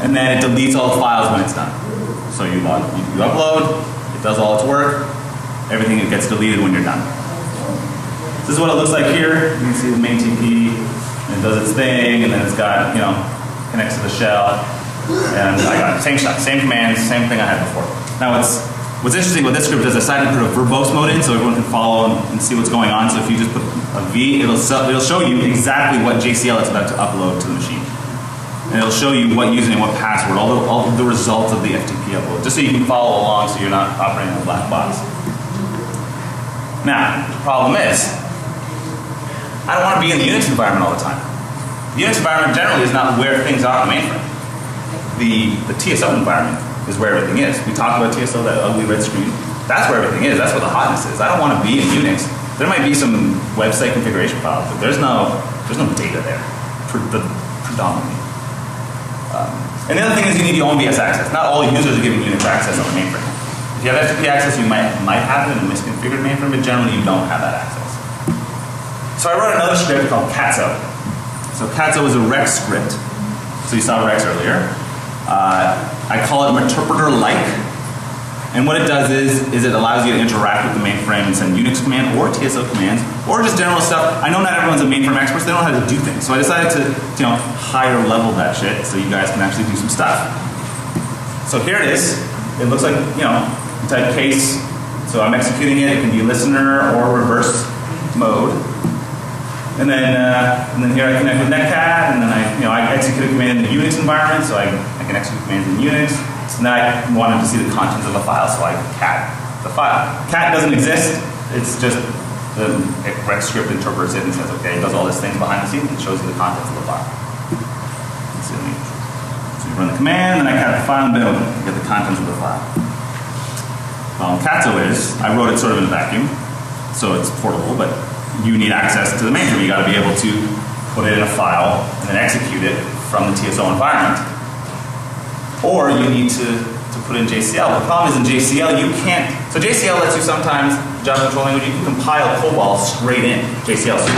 And then it deletes all the files when it's done. So you upload, it does all its work, everything gets deleted when you're done. This is what it looks like here. You can see the main TP, and it does its thing, and then it's got, connects to the shell. And I got same stuff, same commands, same thing I had before. Now what's interesting with this script is I decided to put a verbose mode in so everyone can follow and see what's going on. So if you just put a V, it'll show you exactly what JCL it's about to upload to the machine. And it'll show you what username, what password, all the results of the FTP upload, just so you can follow along so you're not operating in a black box. Now, the problem is, I don't want to be in the Unix environment all the time. The Unix environment generally is not where things are on the mainframe. The TSO environment is where everything is. We talked about TSO, that ugly red screen. That's where everything is. That's where the hotness is. I don't want to be in Unix. There might be some website configuration files, but there's no data there, predominantly. And the other thing is you need your own VS access. Not all users are giving Unix access on the mainframe. If you have FTP access, you might have it in a misconfigured mainframe, but generally you don't have that access. So I wrote another script called catso. So catso is a Rex script. So you saw Rex earlier. I call it interpreter-like. And what it does is it allows you to interact with the mainframe and send Unix command or TSO commands, or just general stuff. I know not everyone's a mainframe expert, so they don't know how to do things. So I decided to, higher level that shit so you guys can actually do some stuff. So here it is. It looks like, you type case. So I'm executing it. It can be listener or reverse mode. And then here I connect with netcat, and then I execute a command in the Unix environment, so I can execute commands in Unix. So now I wanted to see the contents of the file, so I cat the file. Cat doesn't exist. It's just the Rex script interprets it and says, okay, it does all these things behind the scenes and shows you the contents of the file. So you run the command, and I cat the file, and boom, you get the contents of the file. Catso is, I wrote it sort of in a vacuum, so it's portable, but you need access to the mainframe. You got to be able to put it in a file and then execute it from the TSO environment. Or you need to put in JCL. The problem is in JCL you can't. So JCL lets you sometimes, Java control language, you can compile COBOL straight in JCL. So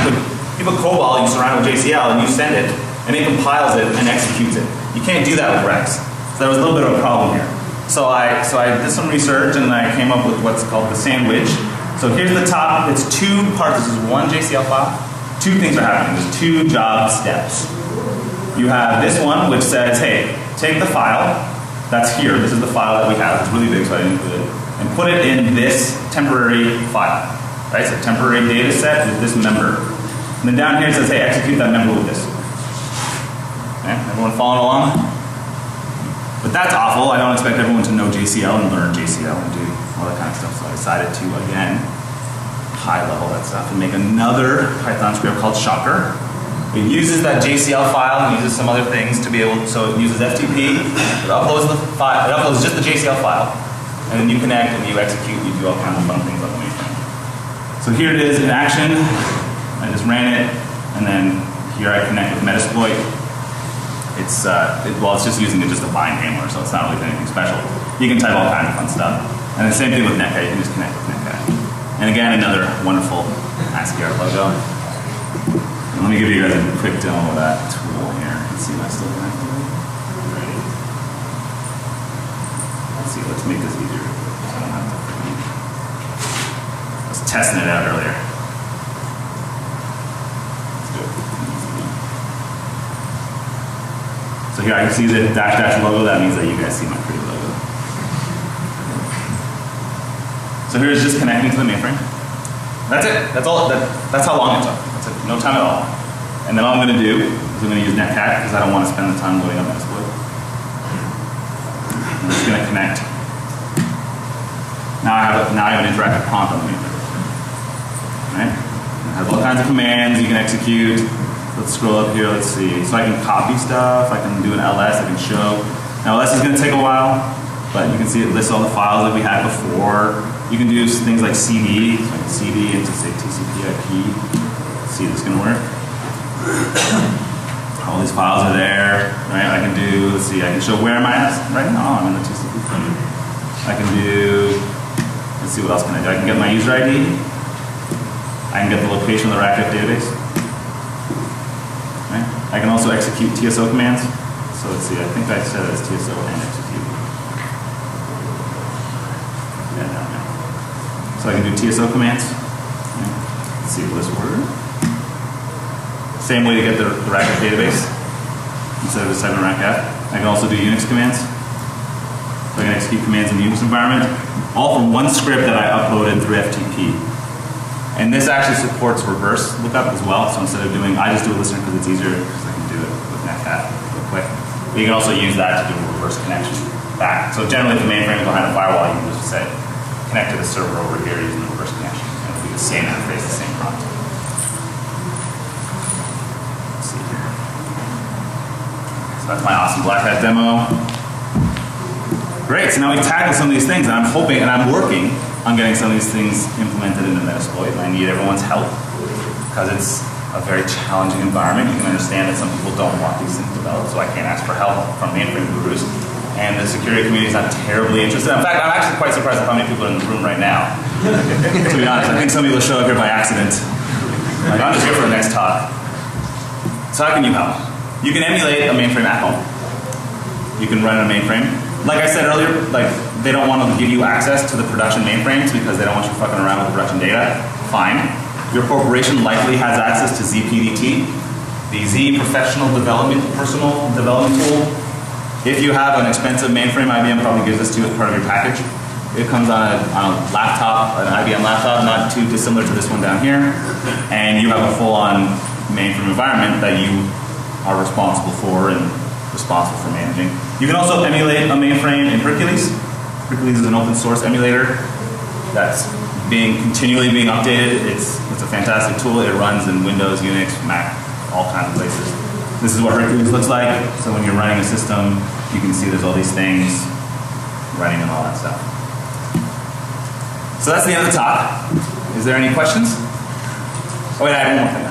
you put COBOL, you surround it with JCL, and you send it, and it compiles it and executes it. You can't do that with Rex. So there was a little bit of a problem here. So I did some research and I came up with what's called the sandwich. So here's the top, it's two parts, this is one JCL file. Two things are happening, there's two job steps. You have this one which says, hey, take the file, that's here, this is the file that we have, it's really big so I didn't include it, and put it in this temporary file, right? So temporary data set with this member. And then down here it says, hey, execute that member with this. Okay, everyone following along? But that's awful, I don't expect everyone to know JCL and learn JCL and do all that kind of stuff, so I decided to, again, high level that stuff and make another Python script called Shocker. It uses that JCL file and uses some other things to be able, so it uses FTP, it uploads the file, it uploads just the JCL file, and then you connect and you execute, you do all kinds of fun things on the mainframe. So here it is in action, I just ran it, and then here I connect with Metasploit. It's just using just a bind handler, so it's not really anything special. You can type all kinds of fun stuff. And the same thing with netcat, you can just connect with netcat. And again, another wonderful ASCII art logo. And let me give you guys a quick demo of that tool here. Let's see if I still connected. Let's see, let's make this easier. So I don't have to. I was testing it out earlier. Let's do it. So here I can see the dash logo, that means that you guys see my pretty logo. So here's just connecting to the mainframe. That's it. That's all. That's how long it took. That's it. No time at all. And then all I'm going to do is I'm going to use netcat because I don't want to spend the time loading up Metasploit. I'm just going to connect. Now I have an interactive prompt on the mainframe. Right? It has all kinds of commands you can execute. Let's scroll up here. Let's see. So I can copy stuff. I can do an ls. I can show. Now ls is going to take a while, but you can see it lists all the files that we had before. You can do things like CD, so I can CD into say TCP/IP. Let's see if this is going to work. All these files are there, right? I can do, let's see, I can show where am I at right now. I'm in the TCP. I can do Let's see what else can I do. I can get my user ID. I can get the location of the BlackHat database. Right? I can also execute TSO commands. So let's see, I think I said it's TSO and execute. Yeah, no. So I can do TSO commands. Let's see, will this work? Same way to get the BlackHat database instead of just typing BlackHat. I can also do Unix commands. So I can execute commands in the Unix environment, all from one script that I uploaded through FTP. And this actually supports reverse lookup as well. So instead of doing, I just do a listener because it's easier, because I can do it with NetHat real quick. But you can also use that to do a reverse connection back. So generally, if the mainframe is behind a firewall, you can just say, connect to the server over here using the reverse connection. And it'll be the same interface, the same prompt. Let's see here. So that's my awesome BlackHat demo. Great, so now we tackled some of these things, and I'm hoping, and I'm working on getting some of these things implemented into Metasploit, and I need everyone's help, because it's a very challenging environment. You can understand that some people don't want these things developed, so I can't ask for help from mainframe gurus. And the security community is not terribly interested. In fact, I'm actually quite surprised at how many people are in the room right now. To be honest, I think some people show up here by accident. Like, I'm just here for the next talk. So how can you help? You can emulate a mainframe at home. You can run a mainframe. Like I said earlier, like they don't want to give you access to the production mainframes because they don't want you fucking around with production data. Fine. Your corporation likely has access to ZPDT, the Z Professional Development Personal Development Tool. If you have an expensive mainframe, IBM probably gives this to you as part of your package. It comes on a laptop, an IBM laptop, not too dissimilar to this one down here, and you have a full-on mainframe environment that you are responsible for and responsible for managing. You can also emulate a mainframe in Hercules. Hercules is an open source emulator that's continually being updated. It's a fantastic tool. It runs in Windows, Unix, Mac, all kinds of places. This is what Hercules looks like. So when you're running a system, you can see there's all these things running and all that stuff. So that's the end of the talk. Is there any questions? Oh wait, I have one more thing.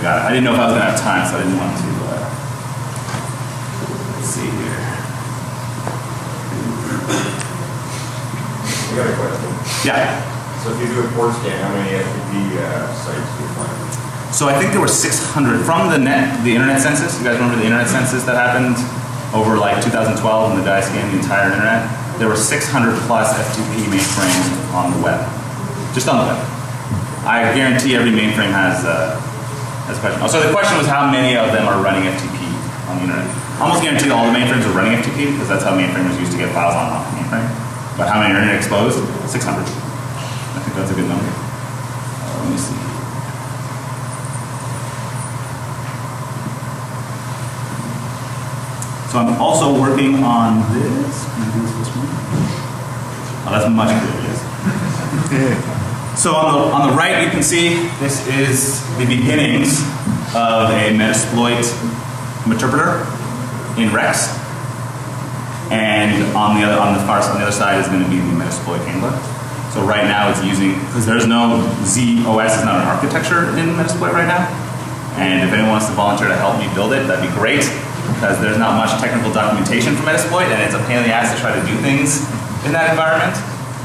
I didn't know if I was going to have time, so I didn't want to. Let's see here. I got a question. Yeah. So if you do a port scan, how many FTP sites do you find? So I think there were 600 from the internet census. You guys remember the internet census that happened over like 2012 when the guy scanned the entire internet? There were 600 plus FTP mainframes on the web, just on the web. I guarantee every mainframe has. Question. Oh, so the question was how many of them are running FTP on the internet. I almost guarantee all the mainframes are running FTP because that's how mainframers used to get files on off the mainframe. But how many are internet exposed? 600. I think that's a good number. Let me see. So I'm also working on this. Can I do this one? Oh, that's much clearer. So on the right, you can see this is the beginnings of a Metasploit interpreter in Rex, and on the other side is going to be the Metasploit handler. So right now it's using, because there's no ZOS is not an architecture in Metasploit right now, and if anyone wants to volunteer to help me build it, that'd be great, because there's not much technical documentation for Metasploit, and it's a pain in the ass to try to do things in that environment.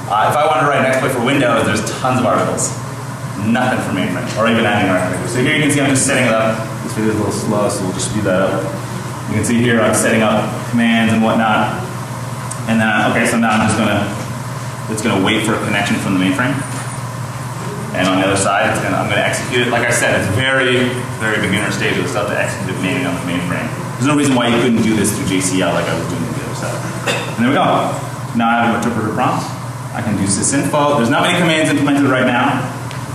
If I wanted to write an exploit for Windows, there's tons of articles. Nothing for mainframe, or even adding architecture. So here you can see I'm just setting it up. This video is a little slow, so we'll just speed that up. You can see here I'm setting up commands and whatnot. And then, okay, so now I'm just it's gonna wait for a connection from the mainframe. And on the other side, I'm gonna execute it. Like I said, it's very, very beginner stage of the stuff to execute it mainly on the mainframe. There's no reason why you couldn't do this through JCL like I was doing with the other side. And there we go. Now I have an interpreter prompt. I can do sysinfo. There's not many commands implemented right now.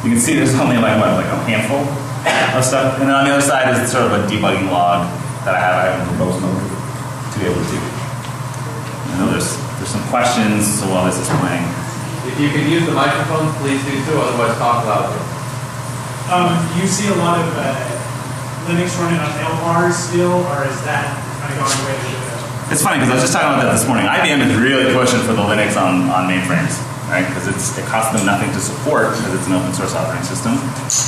You can see there's only like a handful of stuff. And then on the other side is sort of a debugging log that I have in proposed mode to be able to do. I know there's some questions, so while this is playing. If you could use the microphone, please do too, otherwise talk louder. You see a lot of Linux running on LRs still, or is that kind of going away? It's funny because I was just talking about that this morning. IBM is really pushing for the Linux on mainframes, right? Because it costs them nothing to support because it's an open source operating system,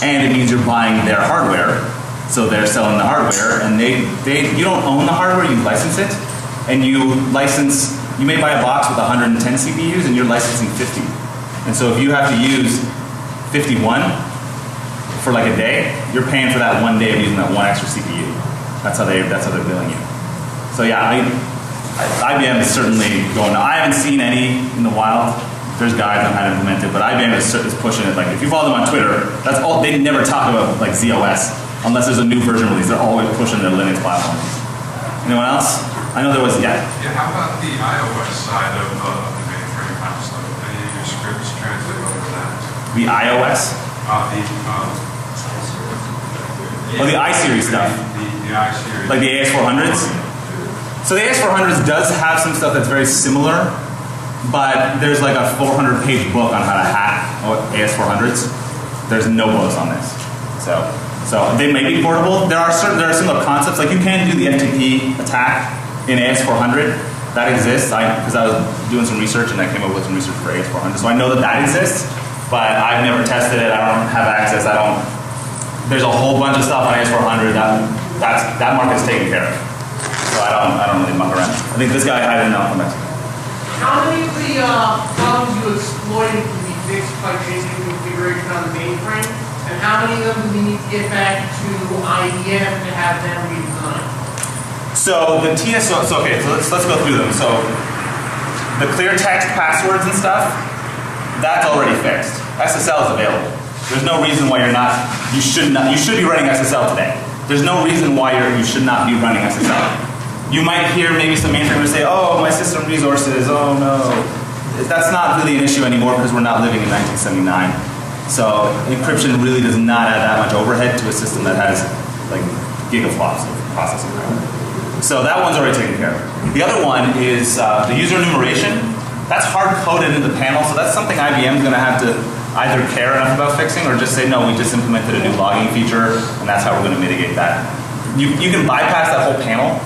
and it means you're buying their hardware, so they're selling the hardware, and you don't own the hardware, you license it, and you license You may buy a box with 110 CPUs and you're licensing 50. And so if you have to use 51 for like a day, you're paying for that one day of using that one extra CPU. That's how they're billing you. So yeah, IBM is certainly going. I haven't seen any in the wild. There's guys on how to implement it, but IBM is pushing it. Like if you follow them on Twitter, that's all. They never talk about like ZOS unless there's a new version release. They're always pushing their Linux platform. Anyone else? I know there was, yeah. Yeah, how about the iOS side of the mainframe kind of stuff? Any of your scripts translate over that? The iOS? The iSeries stuff. The iSeries. Like the AS400s? So the AS400s does have some stuff that's very similar, but there's like a 400-page book on how to hack AS400s. There's no books on this. So they may be portable. There are similar concepts. Like you can do the FTP attack in AS400. That exists. Because I was doing some research and I came up with some research for AS400. So I know that exists, but I've never tested it. I don't have access. There's a whole bunch of stuff on AS400 that market's taken care of. So I don't really muck around. I think this guy had enough from Mexico. How many of the problems you exploited can be fixed by changing configuration on the mainframe? And how many of them do we need to get back to IBM to have them redesigned? So the TSO, let's go through them. So the clear text passwords and stuff, that's already fixed. SSL is available. There's no reason why you should be running SSL today. There's no reason why you should not be running SSL. You might hear maybe some mainframers say, oh, my system resources, oh no. That's not really an issue anymore because we're not living in 1979. So encryption really does not add that much overhead to a system that has like gigaflops of processing power. So that one's already taken care of. The other one is the user enumeration. That's hard-coded in the panel, so that's something IBM's going to have to either care enough about fixing or just say, no, we just implemented a new logging feature, and that's how we're going to mitigate that. You can bypass that whole panel,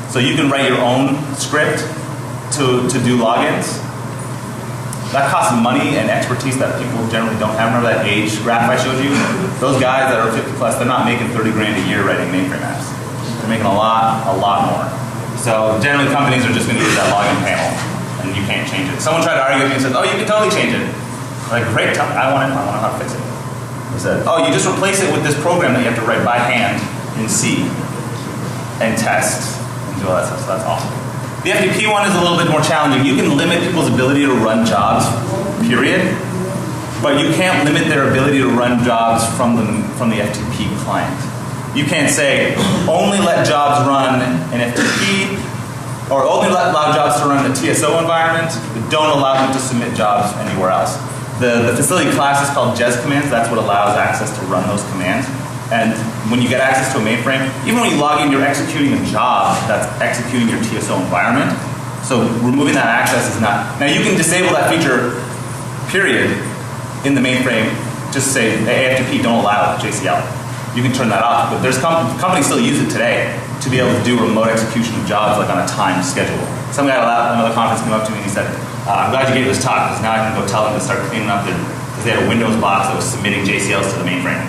so you can write your own script to do logins. That costs money and expertise that people generally don't have. Remember that age graph I showed you? Those guys that are 50 plus, they're not making 30 grand a year writing mainframe apps. They're making a lot more. So generally companies are just going to use that login panel, and you can't change it. Someone tried to argue with me and said, oh, you can totally change it. I'm like, great, tell me, I want to know how to fix it. He said, oh, you just replace it with this program that you have to write by hand in C and test and do all that stuff, so that's awesome. The FTP one is a little bit more challenging. You can limit people's ability to run jobs, period, but you can't limit their ability to run jobs from the FTP client. You can't say, only let jobs run in FTP, or only allow jobs to run in the TSO environment, but don't allow them to submit jobs anywhere else. The facility class is called JES commands. That's what allows access to run those commands. And when you get access to a mainframe, even when you log in, you're executing a job that's executing your TSO environment. So removing that access is not... Now you can disable that feature, period, in the mainframe. Just say, AFTP, don't allow JCL. You can turn that off. But there's companies still use it today to be able to do remote execution of jobs like on a timed schedule. Some guy at another conference came up to me and he said, I'm glad you gave this talk because now I can go tell them to start cleaning up because they had a Windows box that was submitting JCLs to the mainframe.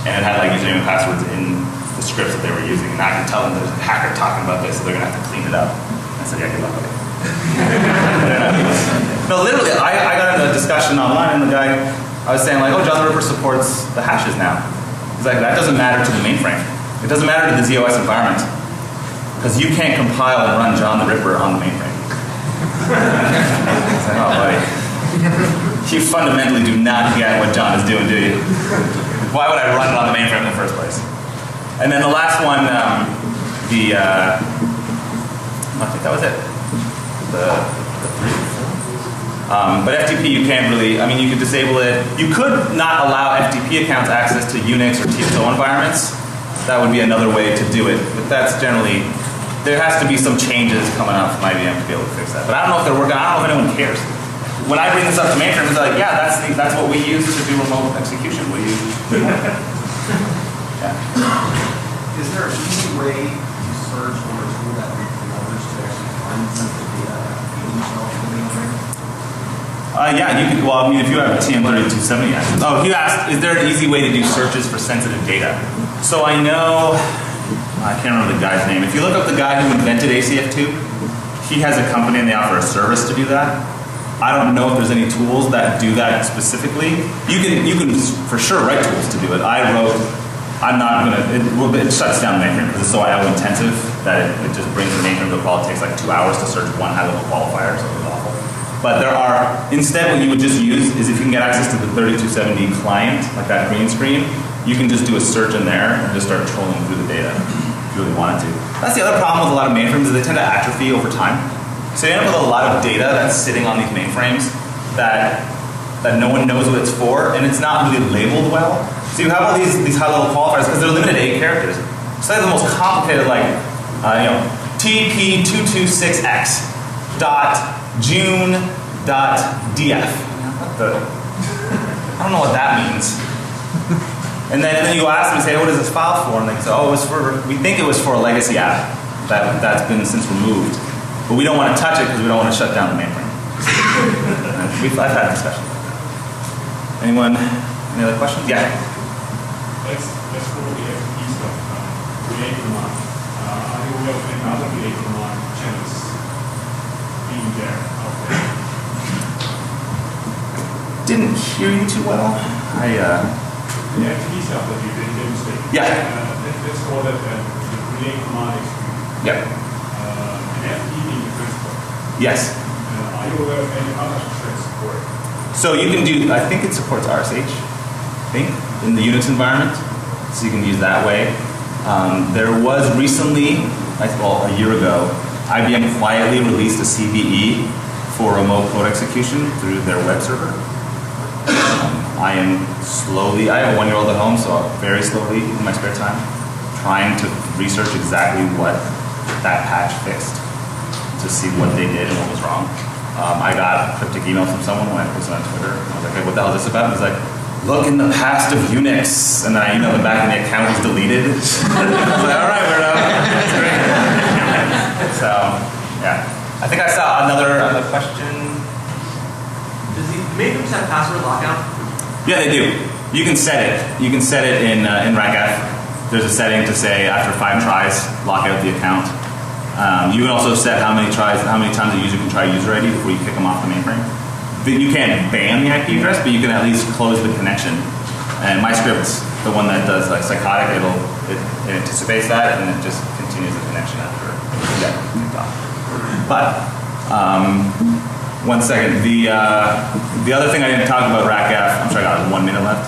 And it had like username and passwords in the scripts that they were using. And I can tell them there's a hacker talking about this, so they're going to have to clean it up. I said, yeah, good luck with it. No, literally, I got into a discussion online, and the guy, I was saying like, oh, John the Ripper supports the hashes now. He's like, that doesn't matter to the mainframe. It doesn't matter to the ZOS environment. Because you can't compile and run John the Ripper on the mainframe. I was like, oh, buddy. You fundamentally do not get what John is doing, do you? Why would I run it on the mainframe in the first place? And then the last one, I think that was it. The three. But FTP, you can't really, I mean, you could disable it. You could not allow FTP accounts access to Unix or TSO environments. That would be another way to do it. But that's generally, there has to be some changes coming out from IBM to be able to fix that. But I don't know if they're working, I don't know if anyone cares. When I bring this up to mainframes, they're like, yeah, that's what we use to do remote execution. Yeah. Is there an easy way to search or a tool that developers to actually find some of the data themselves in the mainframe? Yeah, you could, well, I mean, if you have a TM3270 access. Oh, you asked, is there an easy way to do searches for sensitive data? So I know, I can't remember the guy's name. If you look up the guy who invented ACF2, he has a company and they offer a service to do that. I don't know if there's any tools that do that specifically. You can for sure write tools to do it. I'm not gonna, it shuts down the mainframe because it's so IO intensive that it just brings the mainframe to a call. It takes like 2 hours to search one high level qualifier, so it's awful. But there are, instead what you would just use is if you can get access to the 3270 client, like that green screen, you can just do a search in there and just start trolling through the data if you really wanted to. That's the other problem with a lot of mainframes is they tend to atrophy over time. So you end up with a lot of data that's sitting on these mainframes that no one knows what it's for, and it's not really labeled well. So you have all these high-level qualifiers because they're limited to 8 characters. So they have the most complicated, like, TP226X dot June dot DF. I don't know what that means. And then you ask them and say, what is this file for? And they say, oh, we think it was for a legacy app that's been since removed. But we don't want to touch it because we don't want to shut down the mainframe. I've had discussions. Anyone? Any other questions? Yeah. Let's go to the FTP stuff. Relate command. I think we have another relate command channels being there out there. Didn't hear you too well. The FTP stuff that you did demonstrate. Yeah. Let's call that the relate command experience. Yep. An FTP being the transport. Yes. Are you aware of any other support? So you can do, I think it supports RSH, I think, in the Unix environment. So you can use that way. There was recently, well, a year ago, IBM quietly released a CVE for remote code execution through their web server. I have a 1-year-old at home, so very slowly in my spare time, trying to research exactly what that patch fixed to see what they did and what was wrong. I got a cryptic email from someone when I posted on Twitter. I was like, hey, what the hell is this about? And he's like, look in the past of Unix. And then I emailed him back and the account was deleted. I was like, all right, weirdo. That's great. So, yeah. I think I saw another question. Does the mainframes have password lockout? Yeah, they do. You can set it. You can set it in BlackHat. There's a setting to say after 5 tries, lock out the account. You can also set how many times a user can try user ID before you kick them off the mainframe. You can't ban the IP address, but you can at least close the connection. And my script's the one that does like psychotic. It anticipates that and it just continues the connection after you get kicked off. But 1 second. The other thing I didn't talk about RACF. I'm sorry, I got 1 minute left.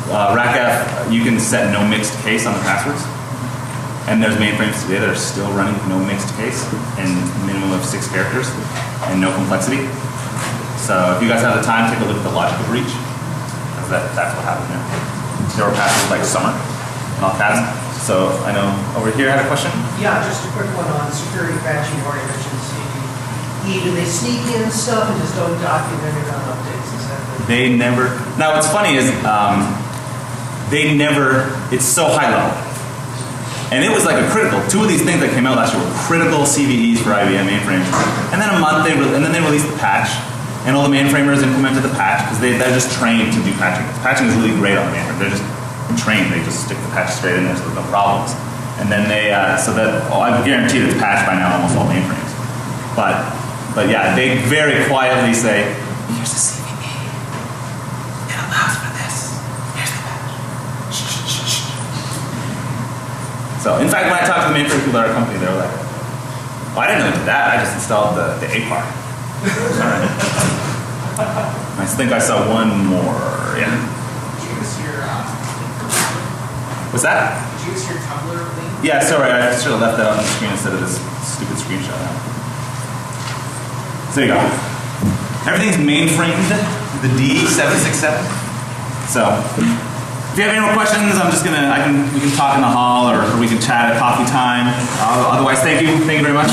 RACF, you can set no mixed case on the passwords. And there's mainframes today that are still running no mixed case and minimum of 6 characters and no complexity. So if you guys have the time, take a look at the logical breach. Because that's what happened there. There were passwords like summer and all cats. So I know over here had a question? Yeah, just a quick one on security patching. You already mentioned CVE. Do they sneak in stuff and just don't document it on updates? Is that They never. Now what's funny is it's so high level. And it was like a critical. 2 of these things that came out last year were critical CVEs for IBM mainframes. And then a month, and then they released the patch, and all the mainframers implemented the patch because they're just trained to do patching. Patching is really great on the mainframe. They're just trained. They just stick the patch straight in there, so there's no problems. And then I guarantee it's patched by now on almost all mainframes. But yeah, they very quietly say, here's the CVE. It allows for this. Here's the patch. So, in fact, when I talked to the mainframe people at our company, they were like, well, I didn't know it did that. I just installed the A part. Sorry. I think I saw one more. Yeah. Did you use your, What's that? did you use your Tumblr link? Yeah, sorry. I should have left that on the screen instead of this stupid screenshot. So there you go. Everything's mainframed, the D767. So, if you have any more questions, we can talk in the hall or we can chat at coffee time. Otherwise, thank you very much.